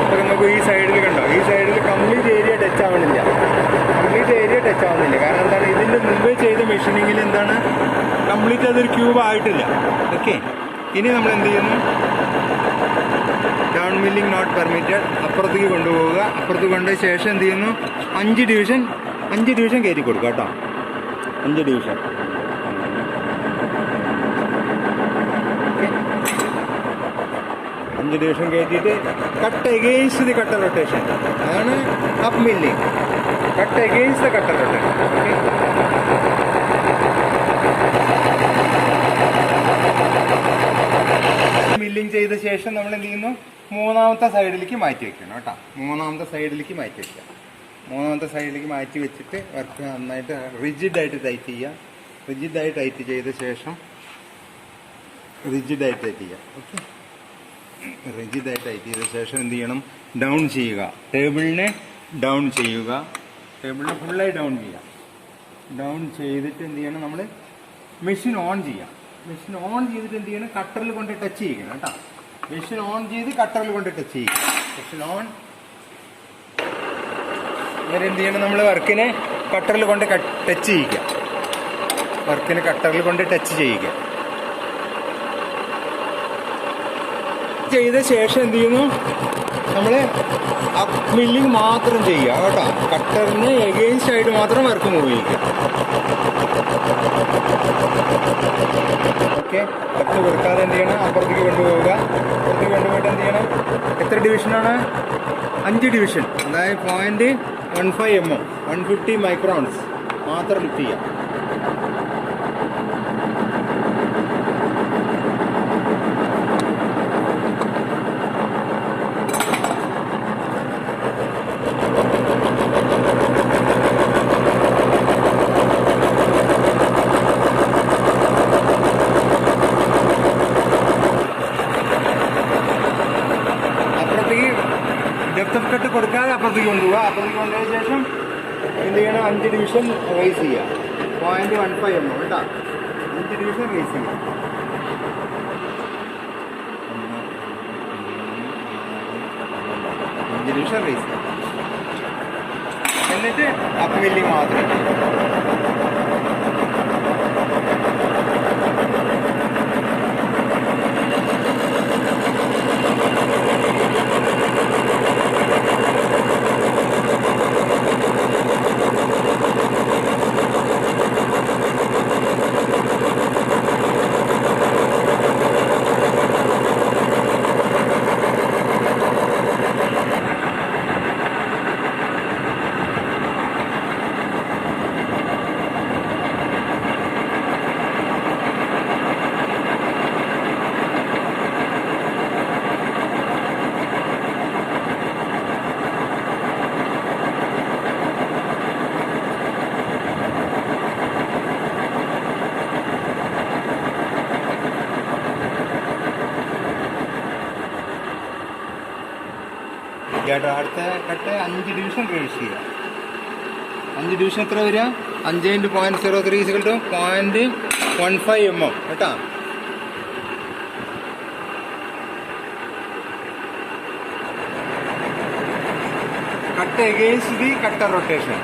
അപ്പോൾ നമുക്ക് ഈ സൈഡിൽ കണ്ടോ, ഈ സൈഡിൽ കംപ്ലീറ്റ് ഏരിയ ടച്ച് ആവുന്നില്ല. കാരണം എന്താണ്, ഇതിൻ്റെ മുമ്പേ ചെയ്ത മെഷീനിങ്ങിൽ എന്താണ്, കംപ്ലീറ്റ് അതൊരു ക്യൂബ് ആയിട്ടില്ല. ഓക്കെ, ഇനി നമ്മൾ എന്ത് ചെയ്യുന്നു, ഡൗൺ മില്ലിംഗ് നോട്ട് പെർമിറ്റഡ്. അപ്പുറത്തേക്ക് കൊണ്ടുപോവുക. അപ്പുറത്ത് കൊണ്ടുപോയ ശേഷം എന്ത് ചെയ്യുന്നു, 5 ഡിവിഷൻ കയറ്റി കൊടുക്കുക കേട്ടോ. 5 ഡിവിഷൻ. ഓക്കെ, 5 ഡിവിഷൻ കയറ്റിയിട്ട് cut against the cutter rotation. അതാണ് up milling. Cut against the cutter rotation. Okay, milling ചെയ്ത ശേഷം നമ്മൾ എന്ത് ചെയ്യുന്നു, മൂന്നാമത്തെ സൈഡിലേക്ക് മാറ്റി വെക്കണം കേട്ടോ. മൂന്നാമത്തെ സൈഡിലേക്ക് മാറ്റി വെച്ചിട്ട് വർക്ക് നന്നായിട്ട് റിജിഡായിട്ട് ടൈറ്റ് ചെയ്യുക. റിജിഡായിട്ട് ടൈറ്റ് ചെയ്ത ശേഷം ഓക്കെ, റിജിഡായിട്ട് ടൈറ്റ് ചെയ്ത ശേഷം എന്ത് ചെയ്യണം, ഡൗൺ ചെയ്യുക. ടേബിളിനെ ഫുള്ളായി ഡൗൺ ചെയ്യുക. ഡൗൺ ചെയ്തിട്ട് എന്ത് ചെയ്യണം, നമ്മൾ മെഷീൻ ഓൺ ചെയ്യാം. മെഷീൻ ഓൺ ചെയ്തിട്ട് എന്ത് ചെയ്യണം, കട്ടറിൽ കൊണ്ട് ടച്ച് ചെയ്യണം കേട്ടോ. മെഷീൻ ഓൺ ചെയ്ത് കട്ടറിൽ കൊണ്ട് ടച്ച് ചെയ്യുക. Machine on. ഇങ്ങനെ എന്ത് ചെയ്യണം, നമ്മൾ വർക്കിനെ കട്ടറിൽ കൊണ്ട് ടച്ച് ചെയ്യിക്കുക. വർക്കിന് കട്ടറിൽ കൊണ്ട് ടച്ച് ചെയ്യുക. ചെയ്ത ശേഷം എന്ത് ചെയ്യുന്നു, നമ്മൾ മില്ലിങ് മാത്രം ചെയ്യുക കേട്ടോ. കട്ടറിന് എഗെയിൻസ്റ്റ് ആയിട്ട് മാത്രം വർക്ക് മൂവ് ചെയ്യുക. ഓക്കെ. കട്ട് കൊടുക്കാതെ എന്ത് ചെയ്യണം, അപ്പുറത്തേക്ക് കൊണ്ടുപോവുക. അപ്പുറത്തേക്ക് കൊണ്ടുപോയിട്ട് എന്ത് ചെയ്യണം, എത്ര ഡിവിഷനാണ്? 5 ഡിവിഷൻ, അതായത് 0.15 mm 150 മൈക്രോൺസ് മാത്രം ലിഫ്റ്റ് ചെയ്യുക. ഡെപ്ത് ഓഫ് കട്ട് കൊടുക്കാതെ അപ്പുറത്തേക്ക് കൊണ്ടുപോവുക. അപ്പുറത്തേക്ക് കൊണ്ടുപോയ ശേഷം എന്ത് ചെയ്യണം, 5 ഡിവിഷൻ റേസ് ചെയ്യുക. 0.15 mm കേട്ടോ. 5 ഡിവിഷൻ റേസ് ചെയ്യുക. 5 ഡിവിഷൻ റേസ് ചെയ്യുക. എന്നിട്ട് അപ്പ് മില്ലിങ് മാത്രം. കേട്ടോ. അടുത്ത കട്ട് 5 ഡിവിഷൻ റേസ് ചെയ്യുക. 5 ഡിവിഷൻ എത്ര വരിക? 5 × 0.03 0.15 mm കേട്ടോ. Cut against the cutter rotation.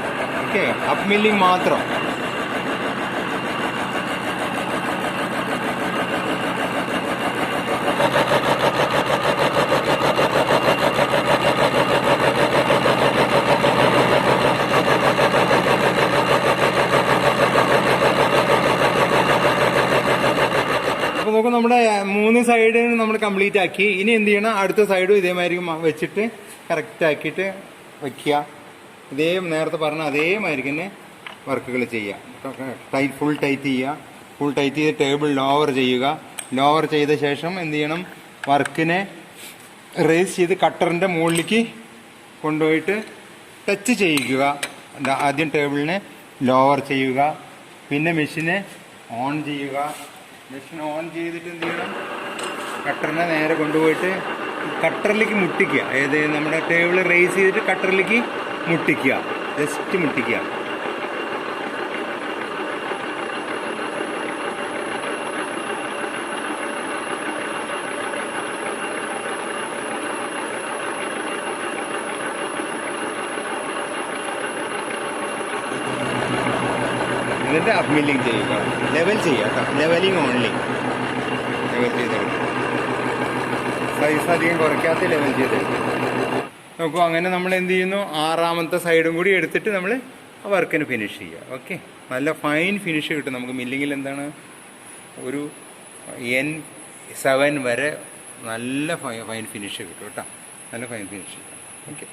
Okay. Up milling മാത്രം. അപ്പോൾ നോക്കാം, നമ്മുടെ 3 സൈഡ് നമ്മൾ കംപ്ലീറ്റ് ആക്കി. ഇനി എന്ത് ചെയ്യണം, അടുത്ത സൈഡും ഇതേമാതിരി വെച്ചിട്ട് കറക്റ്റ് ആക്കിയിട്ട് വയ്ക്കുക. ഇതേ നേരത്തെ പറഞ്ഞ അതേമാതിരി തന്നെ വർക്കുകൾ ചെയ്യുക. ഫുൾ ടൈറ്റ് ചെയ്യുക. ഫുൾ ടൈറ്റ് ചെയ്ത് ടേബിൾ ലോവർ ചെയ്യുക. ലോവർ ചെയ്ത ശേഷം എന്ത് ചെയ്യണം, വർക്കിനെ റേസ് ചെയ്ത് കട്ടറിൻ്റെ മുകളിലേക്ക് കൊണ്ടുപോയിട്ട് ടച്ച് ചെയ്യിക്കുക. ആദ്യം ടേബിളിനെ ലോവർ ചെയ്യുക, പിന്നെ മെഷീനെ ഓൺ ചെയ്യുക. മെഷീൻ ഓൺ ചെയ്തിട്ട് എന്ത് ചെയ്യണം, കട്ടറിനെ നേരെ കൊണ്ടുപോയിട്ട് കട്ടറിലേക്ക് മുട്ടിക്കുക. അതായത് നമ്മുടെ ടേബിൾ റേസ് ചെയ്തിട്ട് കട്ടറിലേക്ക് മുട്ടിക്കുക. ജസ്റ്റ് മുട്ടിക്കുക. എന്നിട്ട് അപ്പ് മില്ലിങ് ചെയ്യുക. ലെവൽ ചെയ്യുക കേട്ടോ. Levelling only. ലെവൽ ചെയ്തെടുക്കും. സൈസ് അധികം കുറയ്ക്കാത്ത ലെവൽ ചെയ്തെടുക്കും. നോക്കൂ, അങ്ങനെ നമ്മൾ എന്ത് ചെയ്യുന്നു, 6ാമത്തെ സൈഡും കൂടി എടുത്തിട്ട് നമ്മൾ ആ വർക്കിന് ഫിനിഷ് ചെയ്യുക. ഓക്കെ. നല്ല ഫൈൻ ഫിനിഷ് കിട്ടും നമുക്ക്. മില്ലിങ്ങിൽ എന്താണ്, ഒരു N7 വരെ നല്ല ഫൈൻ ഫിനിഷ് കിട്ടും കേട്ടോ. നല്ല ഫൈൻ ഫിനിഷ് കിട്ടും. ഓക്കെ.